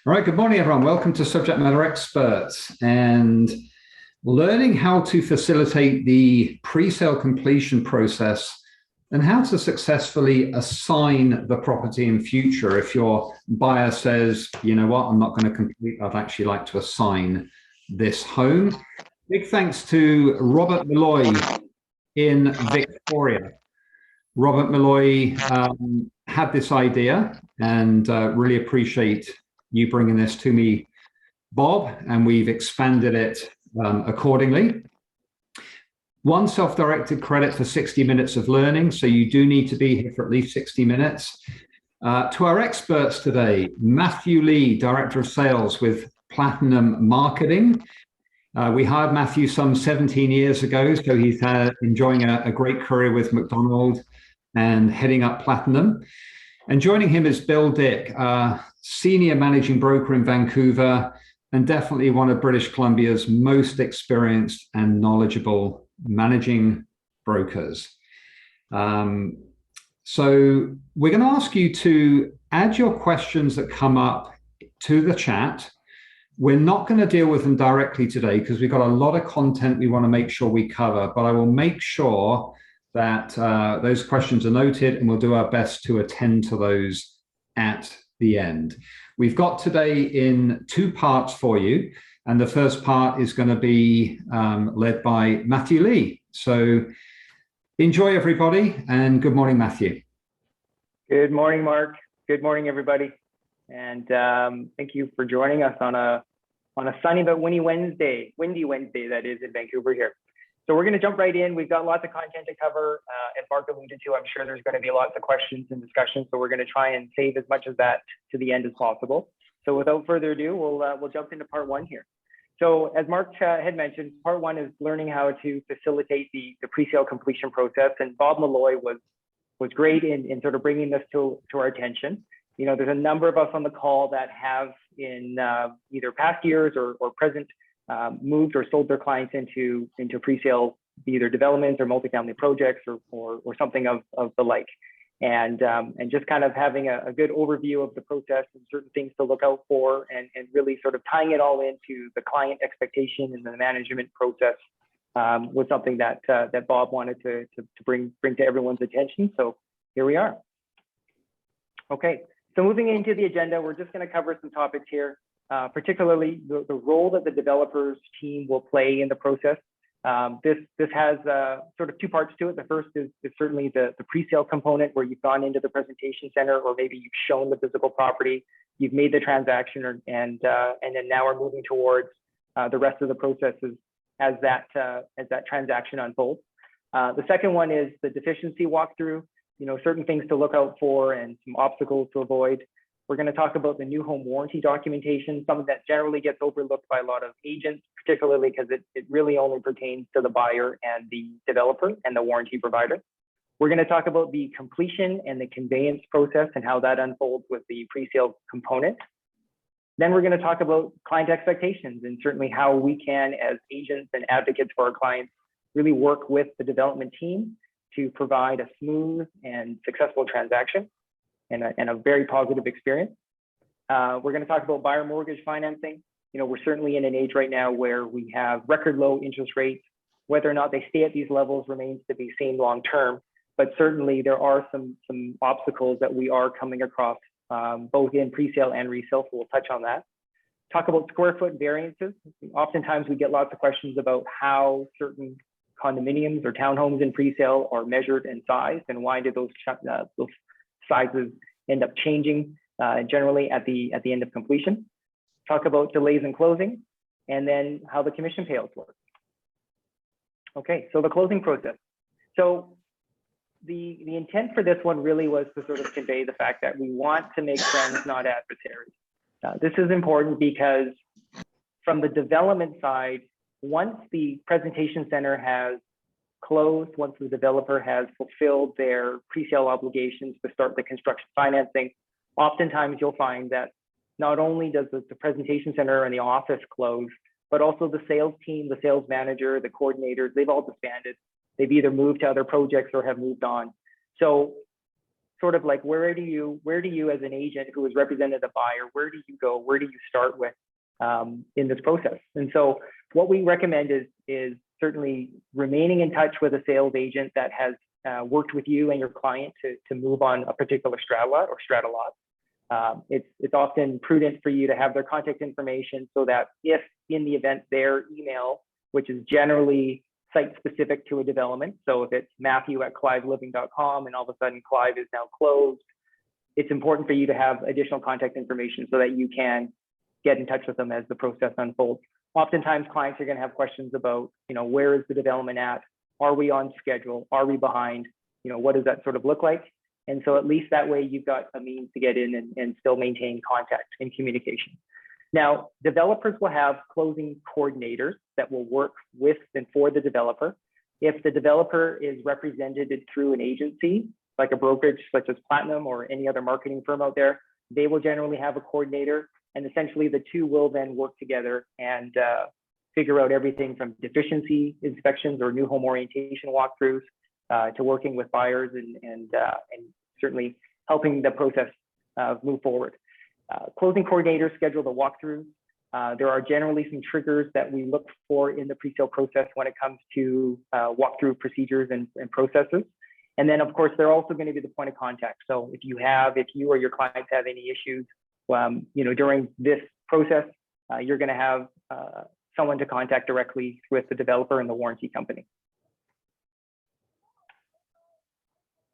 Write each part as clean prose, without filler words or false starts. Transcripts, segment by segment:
All right, good morning, everyone. Welcome to Subject Matter Experts and learning how to facilitate the pre-sale completion process and how to successfully assign the property in future. If your buyer says, you know what, I'm not going to complete, I'd actually like to assign this home. Big thanks to Robert Malloy in Victoria. Robert Malloy had this idea and really appreciate you bringing this to me, Bob, and we've expanded it accordingly. One self-directed credit for 60 minutes of learning, so you do need to be here for at least 60 minutes. To our experts today, Matthew Lee, Director of Sales with Platinum Marketing. We hired Matthew some 17 years ago, so he's enjoying a great career with McDonald and heading up Platinum. And joining him is Bill Dick, Senior Managing Broker in Vancouver, and definitely one of British Columbia's most experienced and knowledgeable managing brokers. So we're going to ask you to add your questions that come up to the chat. We're not going to deal with them directly today because we've got a lot of content we want to make sure we cover, but I will make sure that those questions are noted and we'll do our best to attend to those at the end. We've got today in two parts for you, and the first part is going to be led by Matthew Lee. So enjoy, everybody, and good morning, Matthew. Good morning, Mark. Good morning, everybody. And thank you for joining us on a sunny but windy Wednesday that is in Vancouver here. So we're going to jump right in. We've got lots of content to cover. As Mark alluded to, I'm sure there's going to be lots of questions and discussion. So we're going to try and save as much of that to the end as possible. So without further ado, we'll jump into part one here. So as Mark had mentioned, part one is learning how to facilitate the pre-sale completion process. And Bob Malloy was great in sort of bringing this to our attention. You know, there's a number of us on the call that have in either past years or present moved or sold their clients into pre-sale, either developments or multifamily projects or something of the like. And just kind of having a good overview of the process and certain things to look out for and really sort of tying it all into the client expectation and the management process was something that Bob wanted to bring to everyone's attention. So here we are. Okay, so moving into the agenda, we're just going to cover some topics here. Particularly the role that the developers team will play in the process. This has sort of two parts to it. The first is certainly the pre-sale component where you've gone into the presentation center, or maybe you've shown the physical property, you've made the transaction, and then now we're moving towards the rest of the processes as that transaction unfolds. The second one is the deficiency walkthrough. You know, certain things to look out for and some obstacles to avoid. We're going to talk about the new home warranty documentation, something that generally gets overlooked by a lot of agents, particularly because it really only pertains to the buyer and the developer and the warranty provider. We're going to talk about the completion and the conveyance process and how that unfolds with the pre-sale component. Then we're going to talk about client expectations and certainly how we can, as agents and advocates for our clients, really work with the development team to provide a smooth and successful transaction and a very positive experience. We're going to talk about buyer mortgage financing. You know, we're certainly in an age right now where we have record low interest rates. Whether or not they stay at these levels remains to be seen long term, but certainly there are some obstacles that we are coming across both in pre-sale and resale, so we'll touch on that. Talk about square foot variances. Oftentimes we get lots of questions about how certain condominiums or townhomes in pre-sale are measured and sized, and why do those sizes end up changing generally at the end of completion. Talk about delays in closing, and then how the commission payouts work. Okay, so the closing process. So the intent for this one really was to sort of convey the fact that we want to make friends, not adversaries. This is important because from the development side, once the presentation center has closed, once the developer has fulfilled their pre-sale obligations to start the construction financing, oftentimes you'll find that not only does the presentation center and the office close, but also the sales team, the sales manager, the coordinators, they've all disbanded. They've either moved to other projects or have moved on. So sort of like where do you as an agent who has represented a buyer, where do you go? Where do you start with in this process? And so what we recommend is certainly remaining in touch with a sales agent that has worked with you and your client to move on a particular strata lot or strata lot. It's often prudent for you to have their contact information so that if in the event their email, which is generally site specific to a development, so if it's Matthew@cliveliving.com and all of a sudden Clive is now closed, it's important for you to have additional contact information so that you can get in touch with them as the process unfolds. Oftentimes clients are going to have questions about, where is the development at? Are we on schedule? Are we behind? What does that sort of look like? And so at least that way you've got a means to get in and still maintain contact and communication. Now, developers will have closing coordinators that will work with and for the developer. If the developer is represented through an agency, like a brokerage such as Platinum or any other marketing firm out there, they will generally have a coordinator. And essentially the two will then work together and figure out everything from deficiency inspections or new home orientation walkthroughs to working with buyers and certainly helping the process move forward. Closing coordinators schedule the walkthroughs. There are generally some triggers that we look for in the pre-sale process when it comes to walkthrough procedures and processes. And then of course, they're also going to be the point of contact. So if you or your clients have any issues, during this process, you're going to have someone to contact directly with the developer and the warranty company.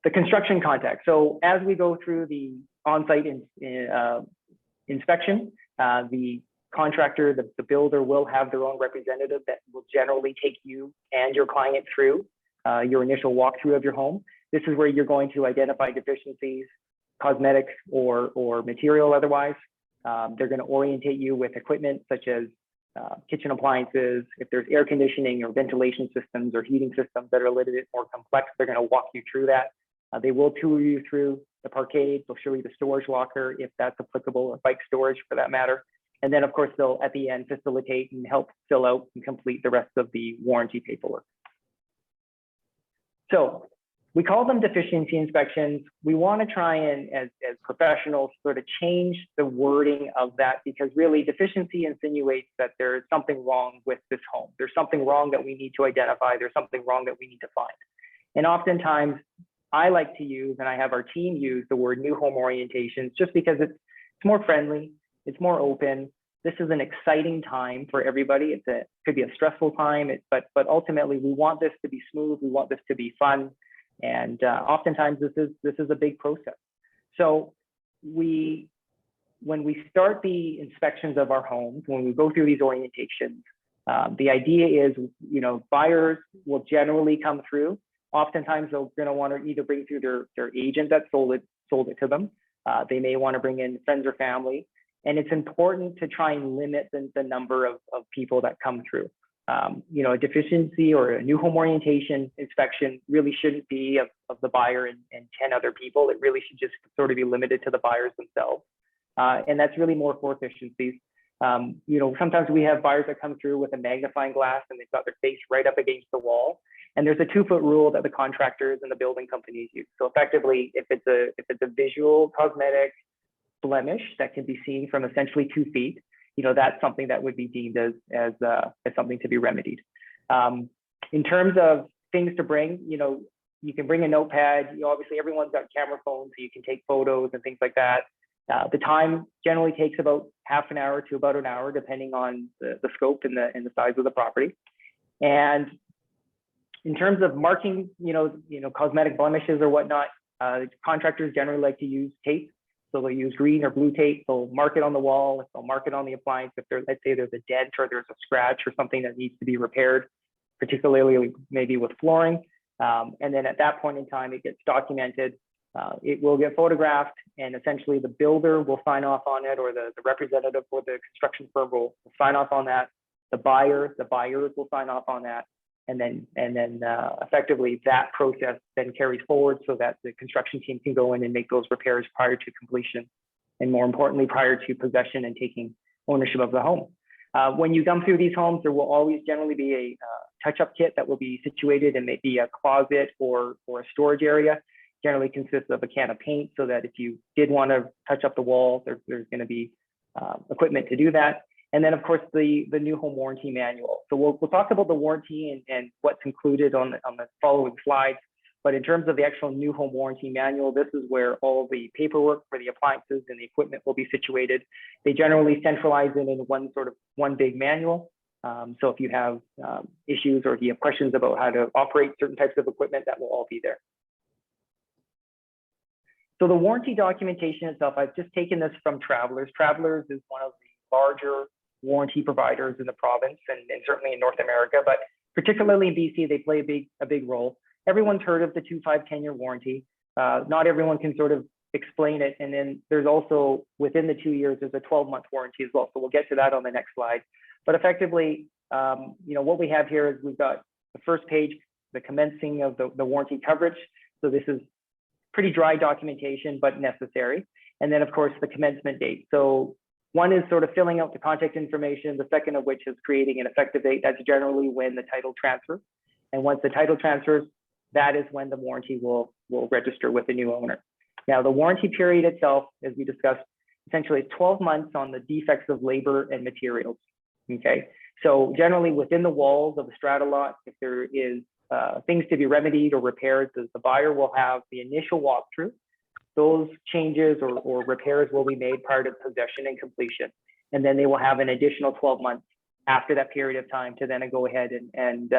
The construction contact. So as we go through the on-site inspection, the contractor, the builder will have their own representative that will generally take you and your client through your initial walkthrough of your home. This is where you're going to identify deficiencies, cosmetic or material otherwise. They're going to orientate you with equipment such as kitchen appliances. If there's air conditioning or ventilation systems or heating systems that are a little bit more complex, they're going to walk you through that. They will tour you through the parkade. They'll show you the storage locker if that's applicable, or bike storage for that matter. And then of course, they'll at the end facilitate and help fill out and complete the rest of the warranty paperwork. So we call them deficiency inspections. We want to try and, as professionals, sort of change the wording of that, because really deficiency insinuates that there is something wrong with this home. There's something wrong that we need to identify. There's something wrong that we need to find. And oftentimes I like to use, and I have our team use, the word new home orientations just because it's more friendly, it's more open. This is an exciting time for everybody. It could be a stressful time, but ultimately we want this to be smooth. We want this to be fun. And oftentimes this is a big process. So when we start the inspections of our homes, when we go through these orientations, the idea is, buyers will generally come through. Oftentimes they're going to want to either bring through their agent that sold it to them. They may want to bring in friends or family. And it's important to try and limit the number of people that come through. A deficiency or a new home orientation inspection really shouldn't be of the buyer and 10 other people. It really should just sort of be limited to the buyers themselves. And that's really more for efficiencies. Sometimes we have buyers that come through with a magnifying glass and they've got their face right up against the wall. And there's a 2-foot rule that the contractors and the building companies use. So effectively, if it's a visual cosmetic blemish that can be seen from essentially 2 feet, that's something that would be deemed as something to be remedied. In terms of things to bring, you can bring a notepad. Obviously, everyone's got camera phones, so you can take photos and things like that. The time generally takes about half an hour to about an hour, depending on the scope and the size of the property. And in terms of marking, cosmetic blemishes or whatnot, contractors generally like to use tape. So they'll use green or blue tape. They'll mark it on the wall. They'll mark it on the appliance. If let's say there's a dent or there's a scratch or something that needs to be repaired, particularly maybe with flooring. And then at that point in time, it gets documented. It will get photographed, and essentially the builder will sign off on it, or the representative for the construction firm will sign off on that. The buyers will sign off on that. And then effectively that process then carries forward so that the construction team can go in and make those repairs prior to completion, and more importantly, prior to possession and taking ownership of the home. When you come through these homes, there will always generally be a touch-up kit that will be situated in maybe a closet or a storage area. generally consists of a can of paint, so that if you did want to touch up the wall, there's going to be equipment to do that. And then, of course, the new home warranty manual. So we'll talk about the warranty and what's included on the following slides. But in terms of the actual new home warranty manual, this is where all the paperwork for the appliances and the equipment will be situated. They generally centralize it in one big manual. So if you have issues or if you have questions about how to operate certain types of equipment, that will all be there. So the warranty documentation itself, I've just taken this from Travelers. Travelers is one of the larger warranty providers in the province and certainly in North America, but particularly in BC, they play a big role. Everyone's heard of the 2, 5, 10-year warranty. Not everyone can sort of explain it. And then there's also, within the 2 years, there's a 12-month warranty as well. So we'll get to that on the next slide. But effectively, what we have here is we've got the first page, the commencing of the warranty coverage. So this is pretty dry documentation, but necessary. And then, of course, the commencement date. So one is sort of filling out the contact information. The second of which is creating an effective date. That's generally when the title transfers. And once the title transfers, that is when the warranty will register with the new owner. Now, the warranty period itself, as we discussed, essentially is 12 months on the defects of labor and materials. Okay, so generally within the walls of the strata lot, if there is things to be remedied or repaired, the buyer will have the initial walkthrough. Those changes or repairs will be made prior to possession and completion. And then they will have an additional 12 months after that period of time to then go ahead and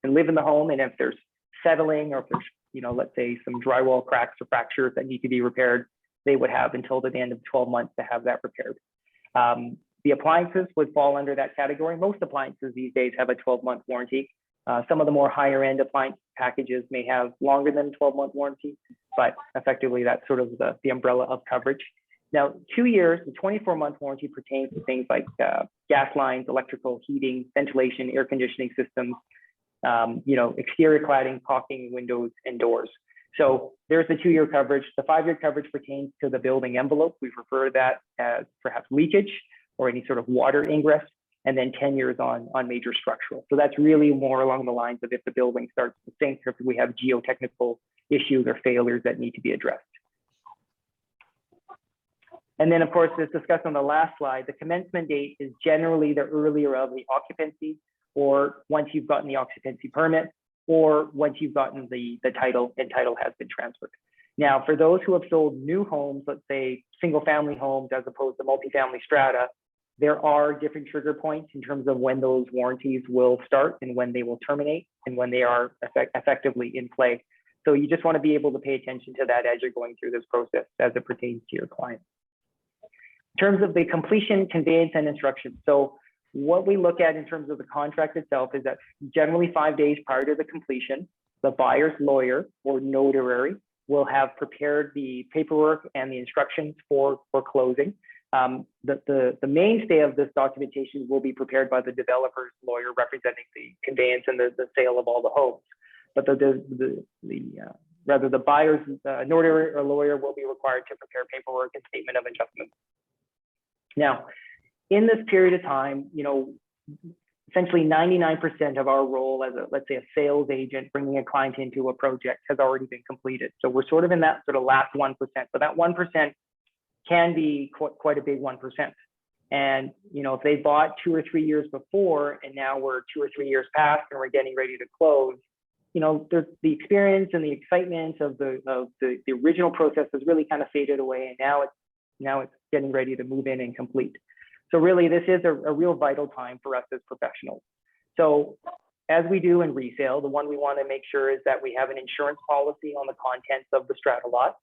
live in the home. And if there's settling or if there's, let's say some drywall cracks or fractures that need to be repaired, they would have until the end of 12 months to have that repaired. The appliances would fall under that category. Most appliances these days have a 12-month warranty. Some of the more higher end appliance packages may have longer than 12-month warranty, but effectively that's sort of the umbrella of coverage. Now, 2 years, the 24-month warranty pertains to things like gas lines, electrical, heating, ventilation, air conditioning systems, exterior cladding, caulking, windows, and doors. So there's the 2-year coverage. The 5-year coverage pertains to the building envelope. We refer to that as perhaps leakage or any sort of water ingress, and then 10 years on major structural. So that's really more along the lines of if the building starts to sink or if we have geotechnical issues or failures that need to be addressed. And then, of course, as discussed on the last slide, the commencement date is generally the earlier of the occupancy, or once you've gotten the occupancy permit, or once you've gotten the title and title has been transferred. Now, for those who have sold new homes, let's say single family homes as opposed to multifamily strata, there are different trigger points in terms of when those warranties will start and when they will terminate and when they are effectively in play. So you just want to be able to pay attention to that as you're going through this process as it pertains to your client. In terms of the completion, conveyance, and instruction. So what we look at in terms of the contract itself is that generally 5 days prior to the completion, the buyer's lawyer or notary will have prepared the paperwork and the instructions for closing. The mainstay of this documentation will be prepared by the developer's lawyer representing the conveyance and the sale of all the homes. But rather the buyer's notary or lawyer will be required to prepare paperwork and statement of adjustments. Now, in this period of time, essentially 99% of our role as let's say a sales agent bringing a client into a project has already been completed. So we're sort of in that sort of last 1%, but that 1% can be quite a big 1%. And, if they bought 2 or 3 years before, and now we're 2 or 3 years past and we're getting ready to close, the experience and the excitement of the original process has really kind of faded away. And now it's getting ready to move in and complete. So really, this is a real vital time for us as professionals. So as we do in resale, the one we want to make sure is that we have an insurance policy on the contents of the strata lot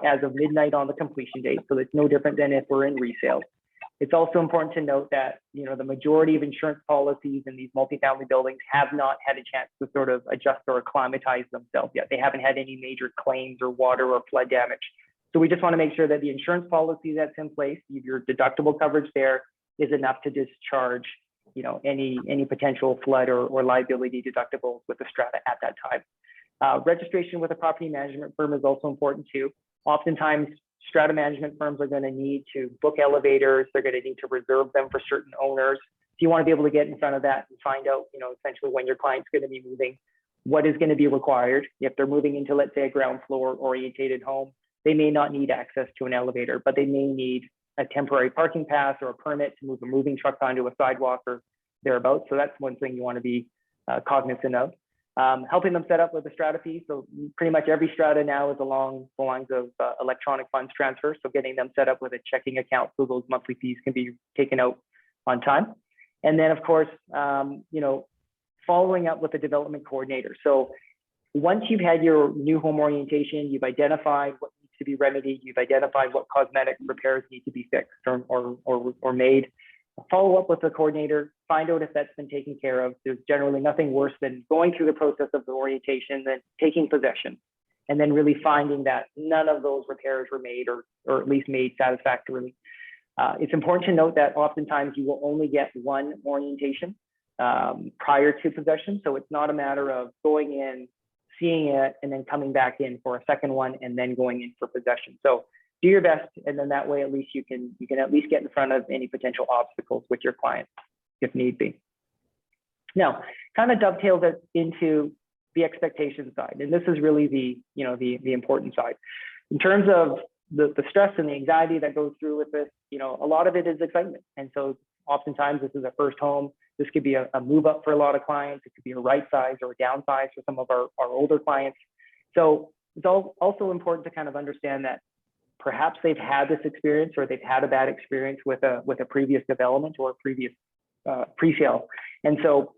as of midnight on the completion date. So it's no different than if we're in resale. It's also important to note that, the majority of insurance policies in these multifamily buildings have not had a chance to sort of adjust or acclimatize themselves yet. They haven't had any major claims or water or flood damage. So we just want to make sure that the insurance policy that's in place, your deductible coverage there is enough to discharge, any potential flood or liability deductibles with the strata at that time. Registration with a property management firm is also important too. Oftentimes, strata management firms are going to need to book elevators. They're going to need to reserve them for certain owners. So you want to be able to get in front of that and find out, essentially when your client's going to be moving. what is going to be required. If they're moving into, let's say, a ground floor orientated home, they may not need access to an elevator, but they may need a temporary parking pass or a permit to move a moving truck onto a sidewalk or thereabouts. So that's one thing you want to be cognizant of. Helping them set up with a strata fee. So pretty much every strata now is along the lines of electronic funds transfer. So getting them set up with a checking account so those monthly fees can be taken out on time. And then of course, following up with a development coordinator. So once you've had your new home orientation, you've identified what needs to be remedied, you've identified what cosmetic repairs need to be fixed or made, follow up with the coordinator, find out if that's been taken care of. There's generally nothing worse than going through the process of the orientation, then taking possession, and then really finding that none of those repairs were made or at least made satisfactorily. It's important to note that oftentimes you will only get one orientation prior to possession. So it's not a matter of going in, seeing it, and then coming back in for a second one and then going in for possession. So do your best, and then that way at least you can at least get in front of any potential obstacles with your client if need be. Now, kind of dovetails it into the expectation side, and this is really the important side. In terms of the stress and the anxiety that goes through with this, a lot of it is excitement. And so oftentimes this is a first home. This could be a move up for a lot of clients. It could be a right size or a downsize for some of our older clients. So it's also important to kind of understand that perhaps they've had this experience or they've had a bad experience with a previous development or a previous pre-sale. And so,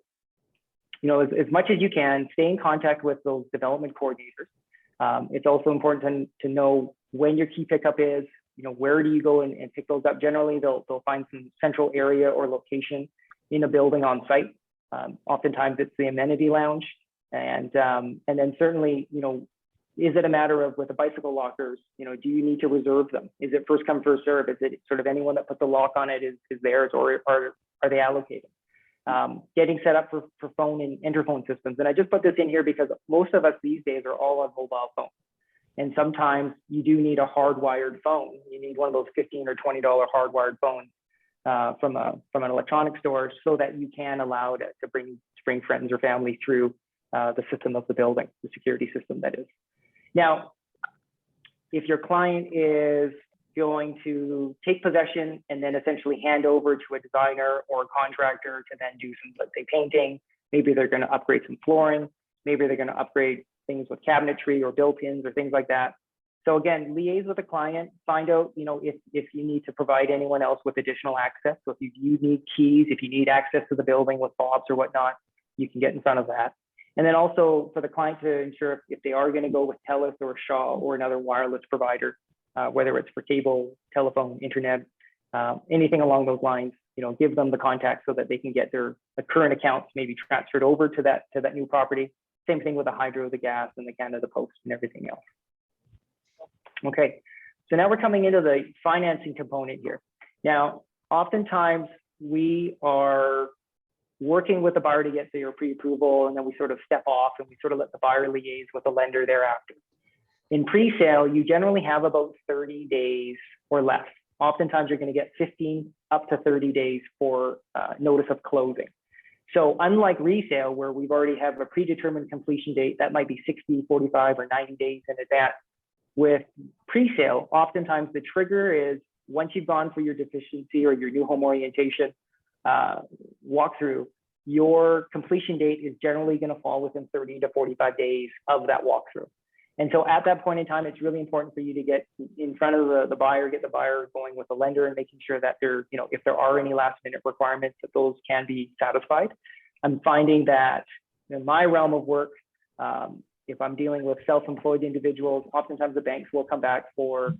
as much as you can, stay in contact with those development coordinators. It's also important to know when your key pickup is, where do you go and pick those up? Generally, they'll find some central area or location in a building on site. Oftentimes it's the amenity lounge. And then certainly, is it a matter of with the bicycle lockers, do you need to reserve them? Is it first come, first serve? Is it sort of anyone that put the lock on it is theirs, or are they allocated? Getting set up for phone and interphone systems. And I just put this in here because most of us these days are all on mobile phones. And sometimes you do need a hardwired phone. You need one of those $15 or $20 hardwired phones from an electronic store so that you can allow to bring friends or family through the system of the building, the security system that is. Now, if your client is going to take possession and then essentially hand over to a designer or a contractor to then do some, let's say, painting, maybe they're going to upgrade some flooring, maybe they're going to upgrade things with cabinetry or built-ins or things like that. So again, liaise with the client, find out, if you need to provide anyone else with additional access. So if you need keys, if you need access to the building with fobs or whatnot, you can get in front of that. And then also for the client to ensure if they are going to go with TELUS or Shaw or another wireless provider, whether it's for cable, telephone, internet, anything along those lines, give them the contact so that they can get their current accounts maybe transferred over to that new property. Same thing with the hydro, the gas, and the Canada Post and everything else. Okay, so now we're coming into the financing component here. Now, oftentimes we are working with the buyer to get their pre-approval, and then we sort of step off and we sort of let the buyer liaise with the lender thereafter. In pre-sale, you generally have about 30 days or less. Oftentimes you're going to get 15 up to 30 days for notice of closing. So unlike resale, where we've already have a predetermined completion date, that might be 60, 45, or 90 days in advance. With pre-sale, oftentimes the trigger is once you've gone for your deficiency or your new home orientation walkthrough, your completion date is generally going to fall within 30 to 45 days of that walkthrough. And so at that point in time, it's really important for you to get in front of the buyer, get the buyer going with the lender and making sure that there, if there are any last minute requirements, that those can be satisfied. I'm finding that in my realm of work, if I'm dealing with self-employed individuals, oftentimes the banks will come back for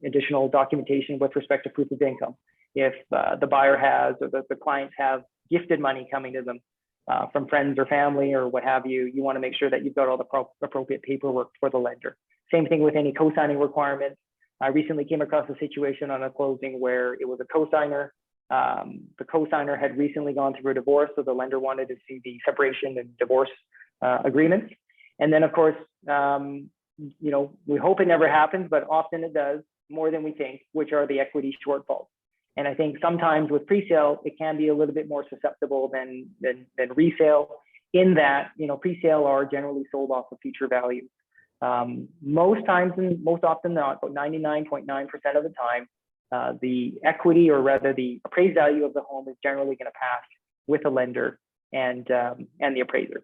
additional documentation with respect to proof of income. If the buyer has or the clients have gifted money coming to them from friends or family or what have you, you want to make sure that you've got all the appropriate paperwork for the lender. Same thing with any co-signing requirements. I recently came across a situation on a closing where it was a co-signer. The co-signer had recently gone through a divorce, so the lender wanted to see the separation and divorce agreements. And then, of course, we hope it never happens, but often it does, more than we think, which are the equity shortfalls. And I think sometimes with pre-sale, it can be a little bit more susceptible than resale. in that, pre-sale are generally sold off of future value. Most times and most often not, about 99.9% of the time, the equity, or rather the appraised value of the home, is generally going to pass with a lender and the appraiser.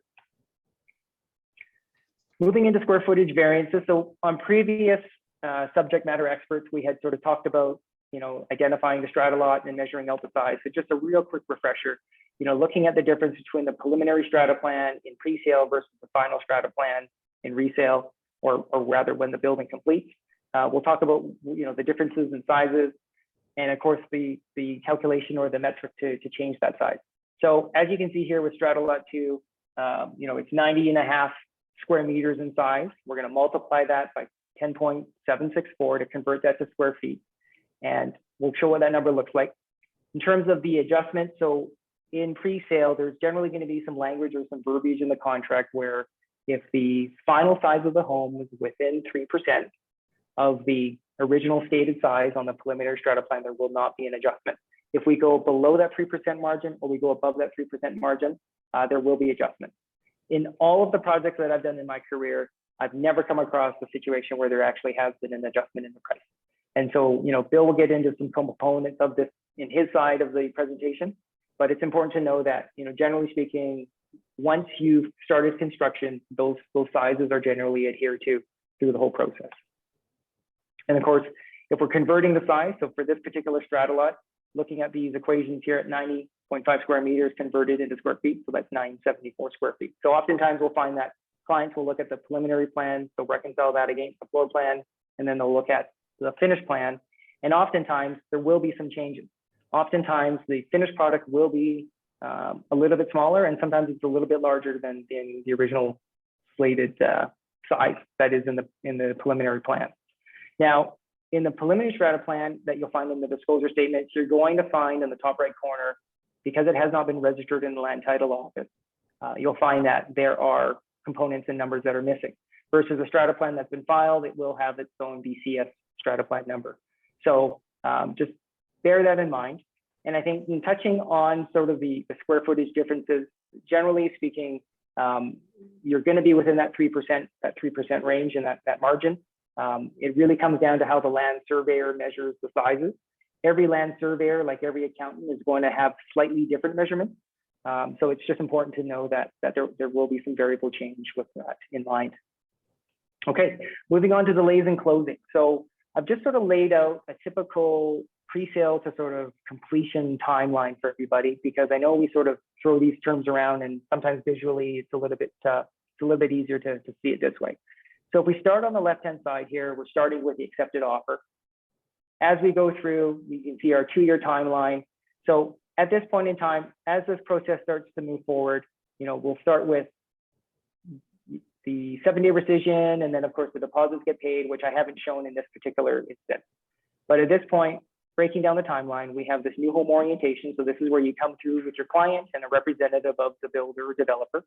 Moving into square footage variances. So on previous subject matter experts, we had sort of talked about, identifying the strata lot and measuring out the size. So just a real quick refresher, looking at the difference between the preliminary strata plan in pre-sale versus the final strata plan in resale, or rather when the building completes. We'll talk about, the differences in sizes, and of course the calculation or the metric to change that size. So as you can see here with strata lot 2, it's 90.5 square meters in size. We're going to multiply that by 10.764 to convert that to square feet. And we'll show what that number looks like. In terms of the adjustment, so in pre-sale, there's generally going to be some language or some verbiage in the contract where if the final size of the home is within 3% of the original stated size on the preliminary strata plan, there will not be an adjustment. If we go below that 3% margin, or we go above that 3% margin, there will be adjustment. In all of the projects that I've done in my career, I've never come across a situation where there actually has been an adjustment in the price. And so, Bill will get into some components of this in his side of the presentation, but it's important to know that, generally speaking, once you've started construction, those sizes are generally adhered to through the whole process. And of course, if we're converting the size, so for this particular strata lot, looking at these equations here at 90.5 square meters converted into square feet, so that's 974 square feet. So oftentimes we'll find that clients will look at the preliminary plan, they'll reconcile that against the floor plan, and then they'll look at the finished plan. And oftentimes there will be some changes. Oftentimes the finished product will be a little bit smaller, and sometimes it's a little bit larger than the original slated size that is in the preliminary plan. Now, in the preliminary strata plan that you'll find in the disclosure statements, you're going to find in the top right corner, because it has not been registered in the land title office, you'll find that there are components and numbers that are missing. Versus a strata plan that's been filed, it will have its own BCS strata plan number. So just bear that in mind. And I think in touching on sort of the square footage differences, generally speaking, you're going to be within that 3% range and that margin. It really comes down to how the land surveyor measures the sizes. Every land surveyor, like every accountant, is going to have slightly different measurements. So it's just important to know that there will be some variable change with that in mind. Okay, moving on to delays and closing. So I've just sort of laid out a typical pre-sale to sort of completion timeline for everybody, because I know we sort of throw these terms around, and sometimes visually it's a little bit easier to see it this way. So if we start on the left-hand side here, we're starting with the accepted offer. As we go through, you can see our 2-year timeline. So at this point in time, as this process starts to move forward, we'll start with the 7-day rescission, and then of course the deposits get paid, which I haven't shown in this particular instance. But at this point, breaking down the timeline, we have this new home orientation. So this is where you come through with your client and a representative of the builder or developer.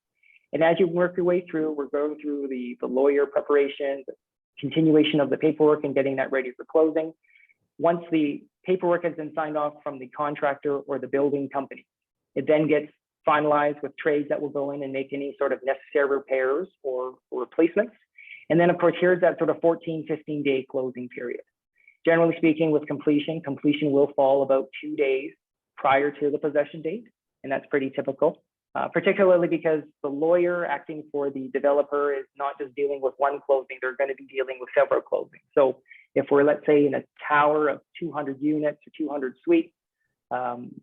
And as you work your way through, we're going through the lawyer preparation, the continuation of the paperwork and getting that ready for closing. Once the paperwork has been signed off from the contractor or the building company, it then gets finalized with trades that will go in and make any sort of necessary repairs or replacements. And then of course, here's that sort of 15-day closing period. Generally speaking, with completion will fall about 2 days prior to the possession date. And that's pretty typical, particularly because the lawyer acting for the developer is not just dealing with one closing, they're going to be dealing with several closings. So if we're, let's say, in a tower of 200 units or 200 suites,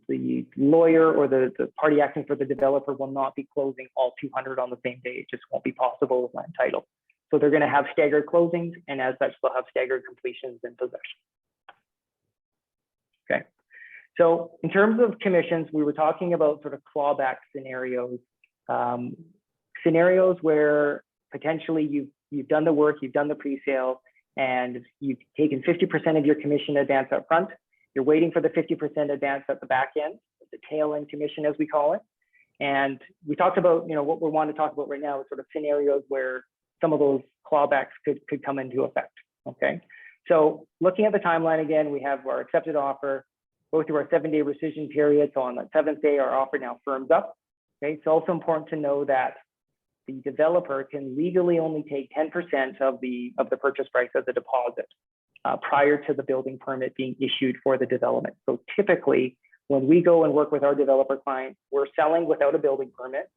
the lawyer or the party acting for the developer will not be closing all 200 on the same day. It just won't be possible with land title. So they're going to have staggered closings, and as such, they'll have staggered completions and possession. Okay. So in terms of commissions, we were talking about sort of clawback scenarios, scenarios where potentially you've done the work, you've done the pre-sale, and you've taken 50% of your commission advance up front. You're waiting for the 50% advance at the back end, the tail end commission, as we call it. And we talked about, what we want to talk about right now is sort of scenarios where some of those clawbacks could come into effect. Okay. So looking at the timeline again, we have our accepted offer, go through our 7-day rescission period. So on the 7th day, our offer now firms up. Okay, it's also important to know that the developer can legally only take 10% of the purchase price as a deposit prior to the building permit being issued for the development. So typically, when we go and work with our developer client, we're selling without a building permit.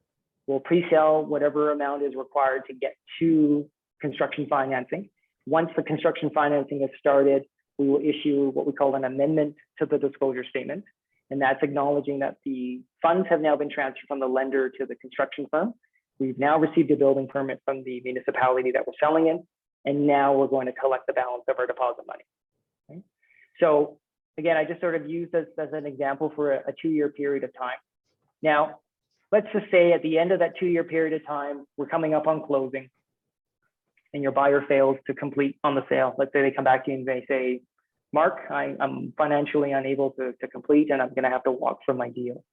We'll pre-sell whatever amount is required to get to construction financing. Once the construction financing is started, we will issue what we call an amendment to the disclosure statement. And that's acknowledging that the funds have now been transferred from the lender to the construction firm. We've now received a building permit from the municipality that we're selling in, and now we're going to collect the balance of our deposit money. Okay? So again, I just sort of use this as an example for a 2-year period of time. Now, let's just say at the end of that 2-year period of time, we're coming up on closing and your buyer fails to complete on the sale. Let's say they come back to you and they say, Mark, I'm financially unable to complete and I'm going to have to walk from my deal.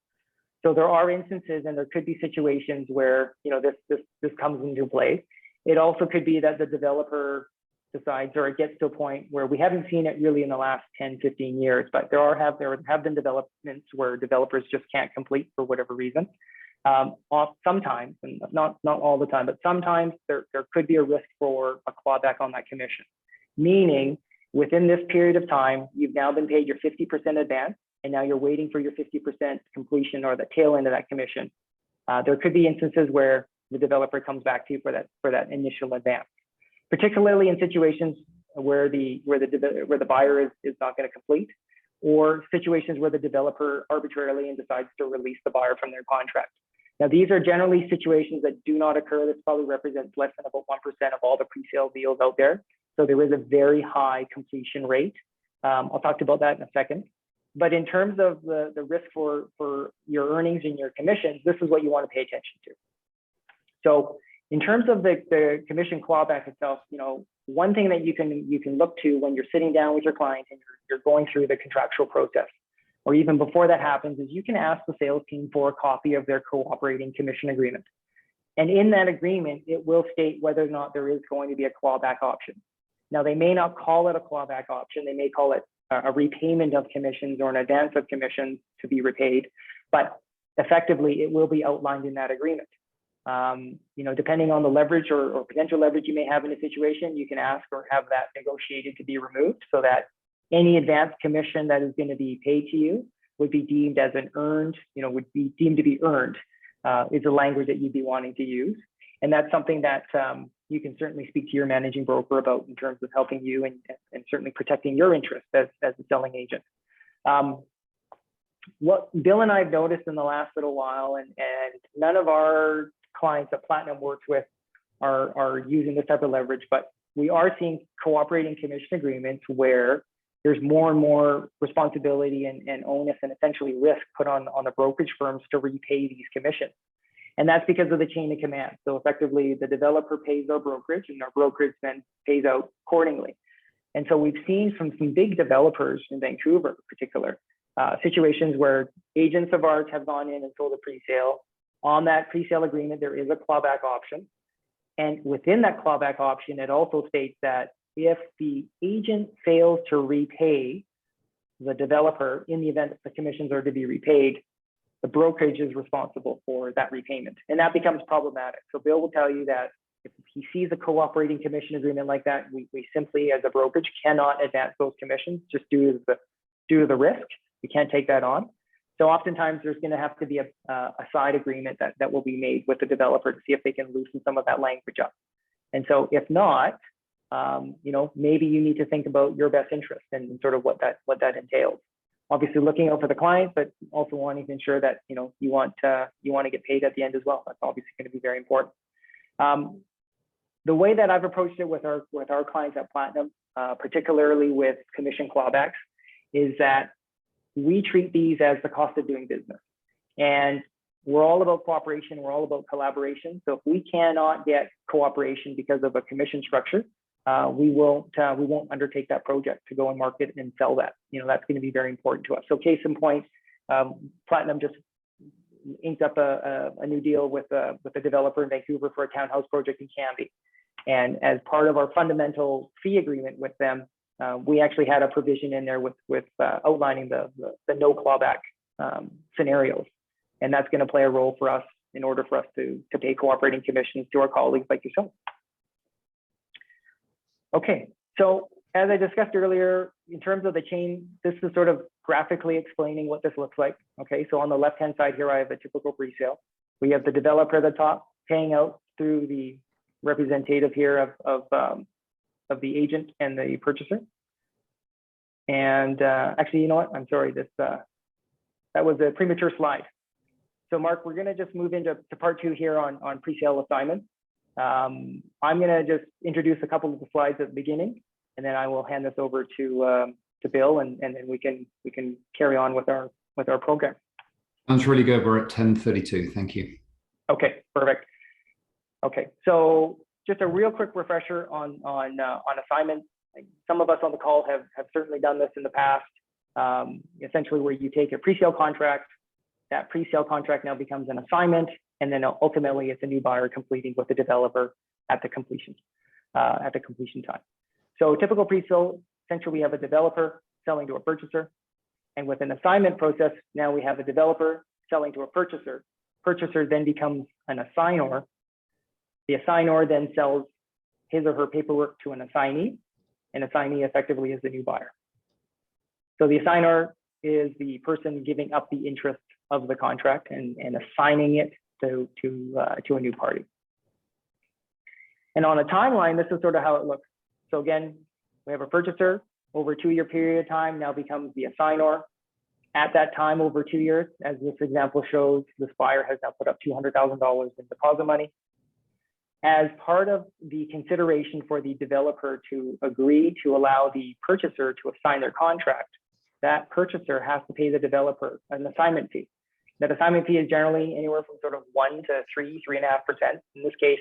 So there are instances and there could be situations where, you know, this comes into play. It also could be that the developer decides, or it gets to a point where we haven't seen it really in the last 10, 15 years, but there have been developments where developers just can't complete for whatever reason. Sometimes, and not all the time, but sometimes there could be a risk for a clawback on that commission. Meaning, within this period of time, you've now been paid your 50% advance, and now you're waiting for your 50% completion or the tail end of that commission. There could be instances where the developer comes back to you for that initial advance, particularly in situations where the buyer is not going to complete, or situations where the developer arbitrarily and decides to release the buyer from their contract. Now, these are generally situations that do not occur. This probably represents less than about 1% of all the pre-sale deals out there. So there is a very high completion rate. I'll talk about that in a second. But in terms of the risk for your earnings and your commissions, this is what you want to pay attention to. So in terms of the commission clawback itself, you know, one thing that you can look to when you're sitting down with your client and you're going through the contractual process, or even before that happens, is you can ask the sales team for a copy of their cooperating commission agreement. And in that agreement, it will state whether or not there is going to be a clawback option. Now, they may not call it a clawback option. They may call it a repayment of commissions or an advance of commissions to be repaid, but effectively it will be outlined in that agreement. You know, depending on the leverage or potential leverage you may have in a situation, you can ask or have that negotiated to be removed so that any advance commission that is going to be paid to you would be deemed as an earned, you know, would be deemed to be earned, is the language that you'd be wanting to use. And that's something that you can certainly speak to your managing broker about in terms of helping you and certainly protecting your interest as a selling agent. What Bill and I have noticed in the last little while, and none of our clients that Platinum works with are using this type of leverage, but we are seeing cooperating commission agreements where there's more and more responsibility and onus and essentially risk put on the brokerage firms to repay these commissions. And that's because of the chain of command. So effectively, the developer pays our brokerage and our brokerage then pays out accordingly. And so we've seen from some big developers in Vancouver in particular, situations where agents of ours have gone in and sold a pre-sale. On that pre-sale agreement, there is a clawback option. And within that clawback option, it also states that if the agent fails to repay the developer in the event that the commissions are to be repaid, the brokerage is responsible for that repayment. And that becomes problematic. So Bill will tell you that if he sees a cooperating commission agreement like that, we simply as a brokerage cannot advance those commissions just due to the risk. We can't take that on. So oftentimes there's going to have to be a side agreement that will be made with the developer to see if they can loosen some of that language up. And so if not, you know, maybe you need to think about your best interest and sort of what that entails. Obviously looking out for the client, but also wanting to ensure that, you know, you want to get paid at the end as well. That's obviously going to be very important. The way that I've approached it with our clients at Platinum, particularly with commission clawbacks, is that we treat these as the cost of doing business. And we're all about cooperation. We're all about collaboration. So if we cannot get cooperation because of a commission structure, we won't undertake that project to go and market and sell that. You know, that's going to be very important to us. So case in point, Platinum just inked up a new deal with a developer in Vancouver for a townhouse project in Cambie. And as part of our fundamental fee agreement with them, we actually had a provision in there with outlining the no clawback scenarios. And that's going to play a role for us in order for us to pay cooperating commissions to our colleagues like yourself. Okay, so as I discussed earlier, in terms of the chain, this is sort of graphically explaining what this looks like. Okay, so on the left-hand side here, I have a typical pre-sale. We have the developer at the top paying out through the representative here of the agent and the purchaser. And actually, you know what? I'm sorry, that was a premature slide. So Mark, we're gonna just move into part 2 here on pre-sale assignments. I'm gonna just introduce a couple of the slides at the beginning, and then I will hand this over to Bill, and then we can carry on with our program. Sounds really good. We're at 10:32. Thank you. Okay, perfect. Okay, so just a real quick refresher on assignments. Some of us on the call have certainly done this in the past. Essentially, where you take a pre-sale contract, that pre-sale contract now becomes an assignment, and then ultimately it's a new buyer completing with the developer at the completion time. So typical pre-sale, essentially we have a developer selling to a purchaser, and with an assignment process, now we have a developer selling to a purchaser. Purchaser then becomes an assignor. The assignor then sells his or her paperwork to an assignee, and assignee effectively is the new buyer. So the assignor is the person giving up the interest of the contract and assigning it to a new party. And on a timeline, this is sort of how it looks. So again, we have a purchaser over a 2-year period of time now becomes the assignor. At that time, over 2 years, as this example shows, this buyer has now put up $200,000 in deposit money. As part of the consideration for the developer to agree to allow the purchaser to assign their contract, that purchaser has to pay the developer an assignment fee. That assignment fee is generally anywhere from sort of 1 to 3.5%. In this case,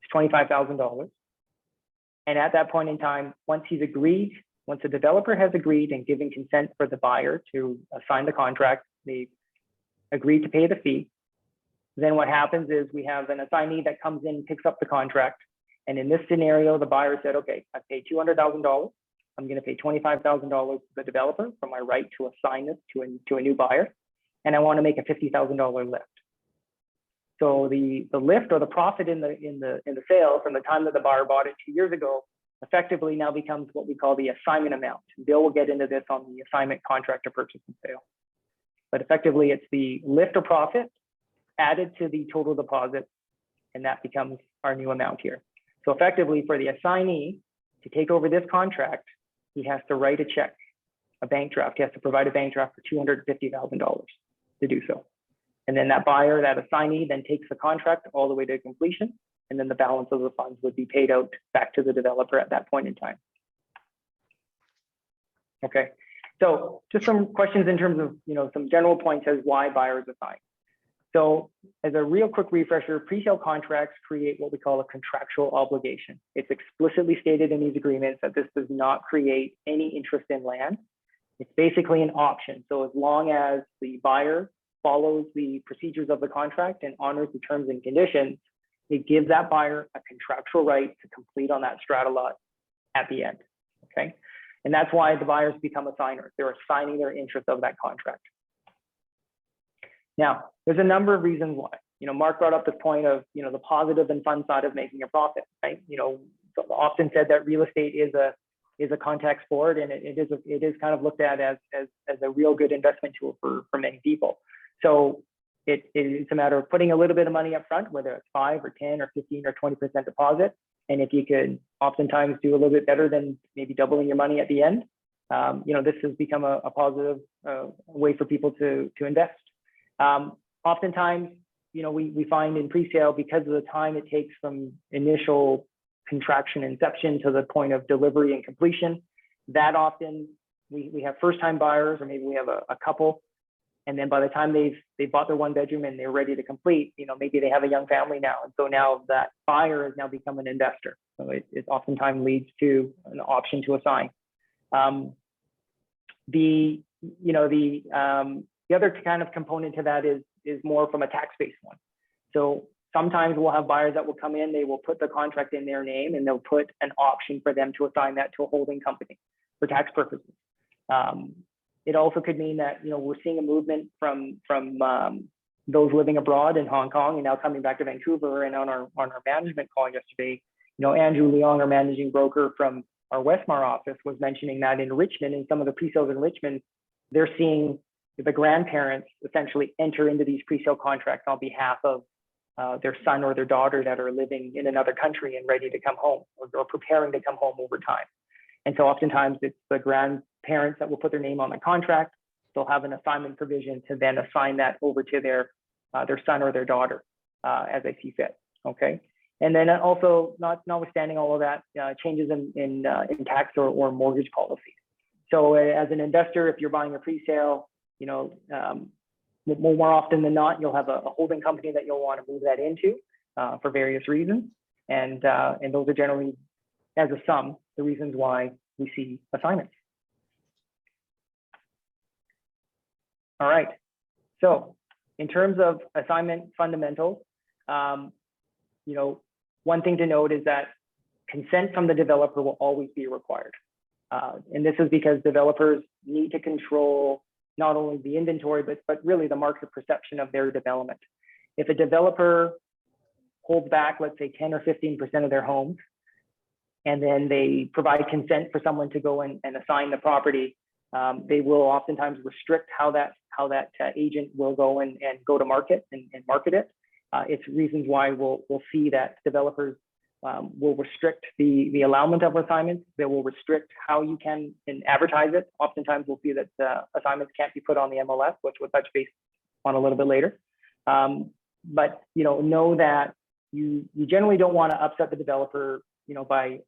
it's $25,000. And at that point in time, once the developer has agreed and given consent for the buyer to assign the contract, they agree to pay the fee. Then what happens is we have an assignee that comes in, picks up the contract. And in this scenario, the buyer said, okay, I paid $200,000. I'm going to pay $25,000 to the developer for my right to assign this to a new buyer. And I want to make a $50,000 lift. So the lift or the profit in the sale from the time that the buyer bought it 2 years ago effectively now becomes what we call the assignment amount. Bill will get into this on the assignment contract or purchase and sale. But effectively, it's the lift or profit added to the total deposit, and that becomes our new amount here. So effectively, for the assignee to take over this contract, he has to write a check, a bank draft. He has to provide a bank draft for $250,000 to do so. And then that buyer, that assignee, then takes the contract all the way to completion, and then the balance of the funds would be paid out back to the developer at that point in time. Okay, so just some questions in terms of some general points as why buyers assign. So as a real quick refresher, pre-sale contracts create what we call a contractual obligation. It's explicitly stated in these agreements that this does not create any interest in land. It's basically an option. So as long as the buyer follows the procedures of the contract and honors the terms and conditions, it gives that buyer a contractual right to complete on that strata lot at the end, okay? And that's why the buyers become assigners. They're assigning their interest of that contract. Now, there's a number of reasons why. Mark brought up this point of, the positive and fun side of making a profit, right? Often said that real estate is a contact sport, and it is kind of looked at as a real good investment tool for many people. So it's a matter of putting a little bit of money up front, whether it's 5 or 10 or 15 or 20% deposit. And if you could oftentimes do a little bit better than maybe doubling your money at the end, this has become a positive way for people to invest. Oftentimes, we find in pre-sale, because of the time it takes from initial contraction inception to the point of delivery and completion, that often we have first-time buyers, or maybe we have a couple. And then by the time they've bought their 1-bedroom and they're ready to complete, maybe they have a young family now. And so now that buyer has now become an investor. So it oftentimes leads to an option to assign. The other kind of component to that is more from a tax-based one. So sometimes we'll have buyers that will come in, they will put the contract in their name, and they'll put an option for them to assign that to a holding company for tax purposes. It also could mean that we're seeing a movement from those living abroad in Hong Kong and now coming back to Vancouver. And on our management call yesterday, Andrew Leong, our managing broker from our Westmar office, was mentioning that in Richmond, in some of the pre-sales in Richmond, they're seeing the grandparents essentially enter into these pre-sale contracts on behalf of their son or their daughter that are living in another country and ready to come home, or preparing to come home over time. And so oftentimes it's the grandparents that will put their name on the contract. They'll have an assignment provision to then assign that over to their son or their daughter as they see fit. Okay. And then also, notwithstanding all of that, changes in tax or mortgage policies. So as an investor, if you're buying a pre-sale, more often than not, you'll have a holding company that you'll want to move that into for various reasons. And those are generally, as a sum, the reasons why we see assignments. All right. So in terms of assignment fundamentals, one thing to note is that consent from the developer will always be required. And this is because developers need to control not only the inventory, but really the market perception of their development. If a developer holds back, let's say 10 or 15% of their homes, and then they provide consent for someone to go and assign the property, they will oftentimes restrict how that agent will go and go to market and market it. It's reasons why we'll see that developers will restrict the allowance of assignments. They will restrict how you can advertise it. Oftentimes we'll see that assignments can't be put on the MLS, which we'll touch base on a little bit later. But know that you generally don't want to upset the developer, by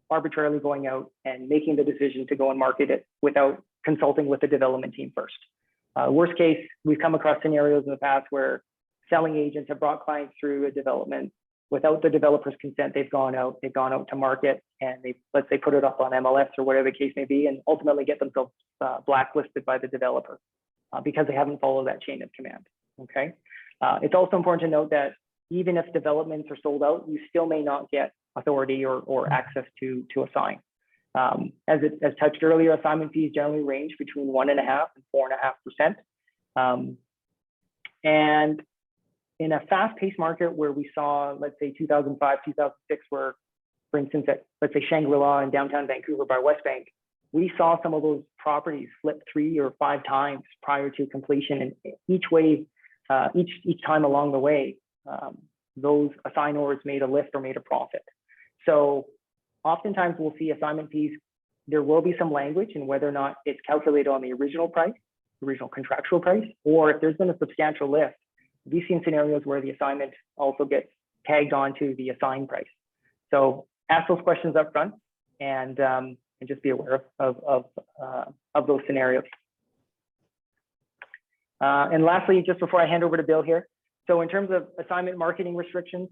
arbitrarily going out and making the decision to go and market it without consulting with the development team first. Worst case, we've come across scenarios in the past where selling agents have brought clients through a development without the developer's consent. They've gone out to market, and let's say put it up on MLS or whatever the case may be, and ultimately get themselves blacklisted by the developer because they haven't followed that chain of command. Okay. It's also important to note that even if developments are sold out, you still may not get authority or access to assign. As touched earlier, assignment fees generally range between 1.5% and 4.5%. And in a fast-paced market where we saw, let's say 2005, 2006, where, for instance, let's say Shangri-La in downtown Vancouver by Westbank, we saw some of those properties flip 3 or 5 times prior to completion, and each time along the way, those assignors made a lift or made a profit. So oftentimes we'll see assignment fees. There will be some language in whether or not it's calculated on the original price, original contractual price, or if there's been a substantial lift. We've seen scenarios where the assignment also gets tagged onto the assigned price. So ask those questions up front and just be aware of those scenarios. And lastly, just before I hand over to Bill here, so in terms of assignment marketing restrictions,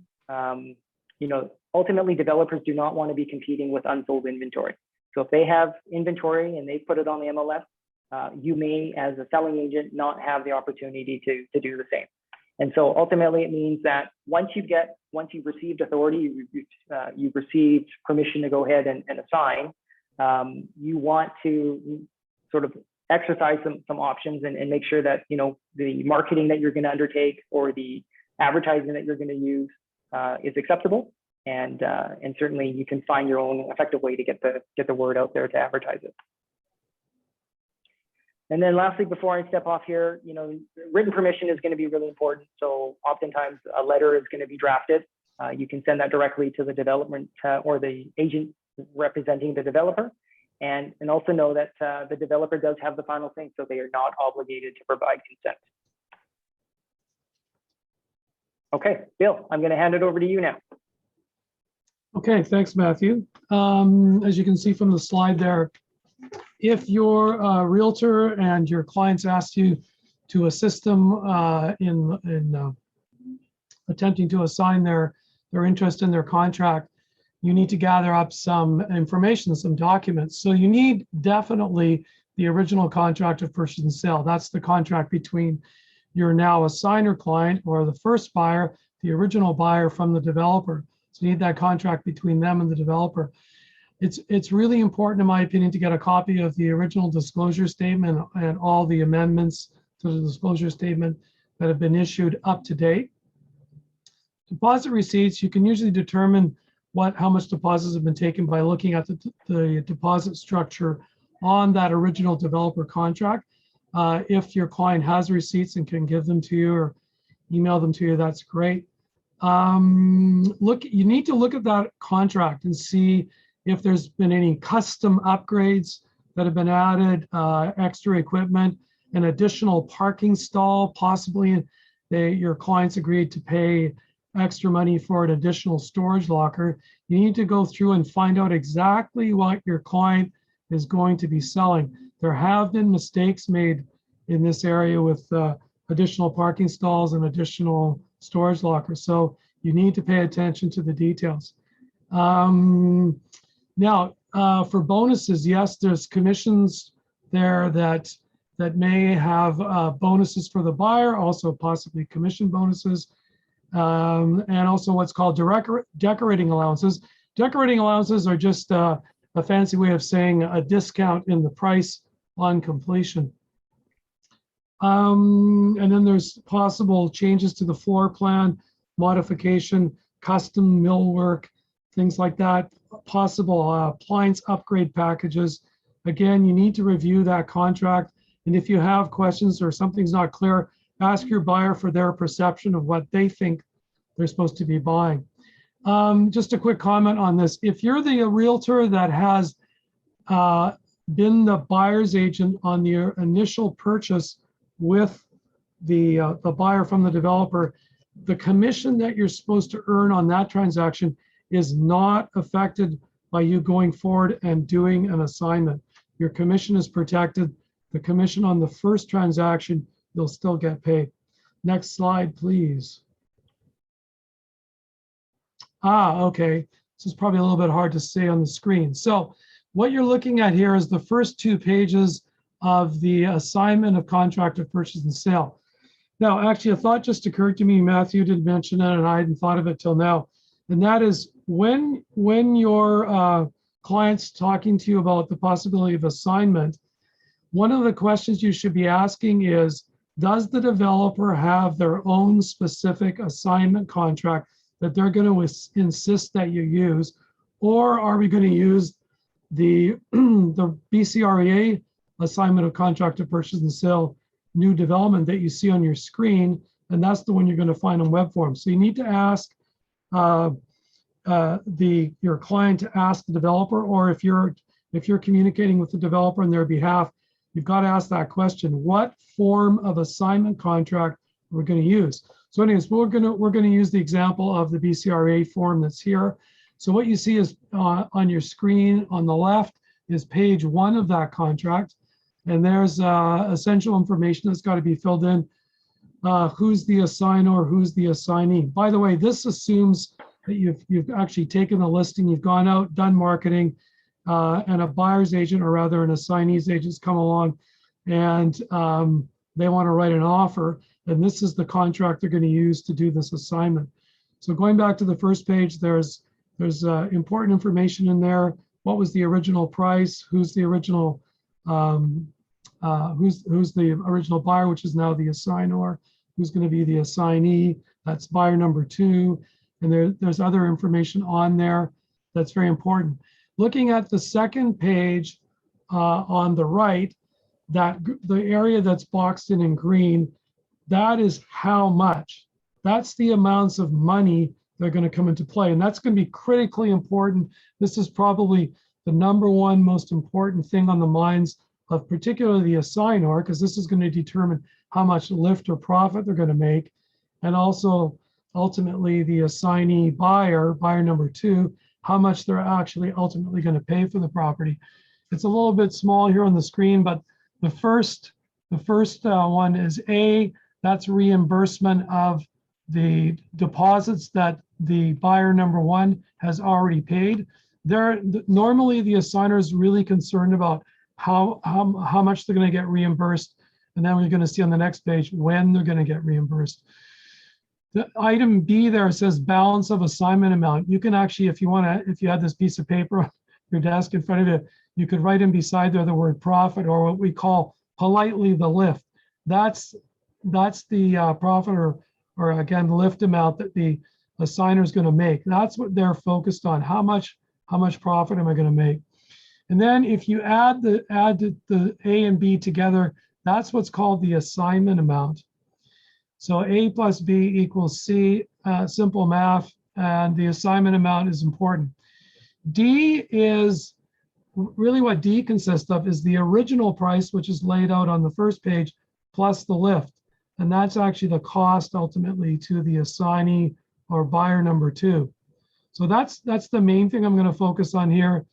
ultimately developers do not want to be competing with unsold inventory. So if they have inventory and they put it on the MLS, you may, as a selling agent, not have the opportunity to do the same. And so ultimately it means that once you've received authority, you've received permission to go ahead and assign, you want to sort of exercise some options and make sure that the marketing that you're going to undertake or the advertising that you're going to use is acceptable, and certainly you can find your own effective way to get the word out there to advertise it. And then lastly, before I step off here, written permission is going to be really important. So oftentimes a letter is going to be drafted. You can send that directly to the development or the agent representing the developer. And also know that the developer does have the final say, so they are not obligated to provide consent. Okay, Bill, I'm going to hand it over to you now. Okay, thanks, Matthew. As you can see from the slide there, if you're a realtor and your clients asked you to assist them in attempting to assign their interest in their contract, you need to gather up some information, some documents. So you need definitely the original contract of purchase and sale. That's the contract between your now assigner client or the first buyer, the original buyer from the developer. So you need that contract between them and the developer. It's really important, in my opinion, to get a copy of the original disclosure statement and all the amendments to the disclosure statement that have been issued up to date. Deposit receipts, you can usually determine how much deposits have been taken by looking at the deposit structure on that original developer contract. If your client has receipts and can give them to you or email them to you, that's great. You need to look at that contract and see if there's been any custom upgrades that have been added, extra equipment, an additional parking stall, possibly your clients agreed to pay extra money for an additional storage locker. You need to go through and find out exactly what your client is going to be selling. There have been mistakes made in this area with additional parking stalls and additional storage lockers. So you need to pay attention to the details. Now, for bonuses, yes, there's commissions there that may have bonuses for the buyer, also possibly commission bonuses, and also what's called decorating allowances. Decorating allowances are just a fancy way of saying a discount in the price on completion. And then there's possible changes to the floor plan, modification, custom millwork, things like that, possible appliance upgrade packages. Again, you need to review that contract. And if you have questions or something's not clear, ask your buyer for their perception of what they think they're supposed to be buying. Just a quick comment on this. If you're the realtor that has been the buyer's agent on the initial purchase with the buyer from the developer, the commission that you're supposed to earn on that transaction is not affected by you going forward and doing an assignment. Your commission is protected. The commission on the first transaction, you'll still get paid. Next slide, please. Okay. This is probably a little bit hard to see on the screen. So what you're looking at here is the first 2 pages of the assignment of contract of purchase and sale. Now, actually, a thought just occurred to me. Matthew did mention it, and I hadn't thought of it till now. And that is when your client's talking to you about the possibility of assignment, one of the questions you should be asking is, does the developer have their own specific assignment contract that they're going to insist that you use? Or are we going to use the BCREA assignment of contract of purchase and sale new development that you see on your screen? And that's the one you're going to find on web forms. So you need to ask your client to ask the developer, or if you're communicating with the developer on their behalf, you've got to ask that question: what form of assignment contract are we going to use? So anyways, we're going to use the example of the BCRA form that's here. So what you see is on your screen on the left is page 1 of that contract, and there's essential information that's got to be filled in. Who's the assignor? Who's the assignee? By the way, this assumes that you've actually taken the listing, you've gone out, done marketing, and a buyer's agent, or rather an assignee's agent's come along, and they want to write an offer, and this is the contract they're going to use to do this assignment. So going back to the first page, there's important information in there. What was the original price? Who's the original who's the original buyer, which is now the assignor? Who's going to be the assignee? That's buyer number 2. And there's other information on there that's very important. Looking at the second page on the right, that the area that's boxed in green, that is how much. That's the amounts of money that are going to come into play. And that's going to be critically important. This is probably the #1 most important thing on the minds of particularly the assignor, because this is going to determine how much lift or profit they're going to make. And also, ultimately, the assignee buyer number 2, how much they're actually ultimately going to pay for the property. It's a little bit small here on the screen, but the first one is A. That's reimbursement of the deposits that the buyer number 1 has already paid. Normally the assigner is really concerned about how much they're going to get reimbursed, and then we're going to see on the next page when they're going to get reimbursed. The item B there says balance of assignment amount. You can actually, if you had this piece of paper on your desk in front of you, you could write in beside there the word profit, or what we call politely the lift. That's that's the profit or again, lift amount that the assigner is going to make. That's what they're focused on. How much profit am I going to make? And then if you add the A and B together, that's what's called the assignment amount. So A plus B equals C, simple math, and the assignment amount is important. D is really what D consists of is the original price, which is laid out on the first page, plus the lift. And that's actually the cost ultimately to the assignee or buyer number 2. So that's the main thing I'm going to focus on here.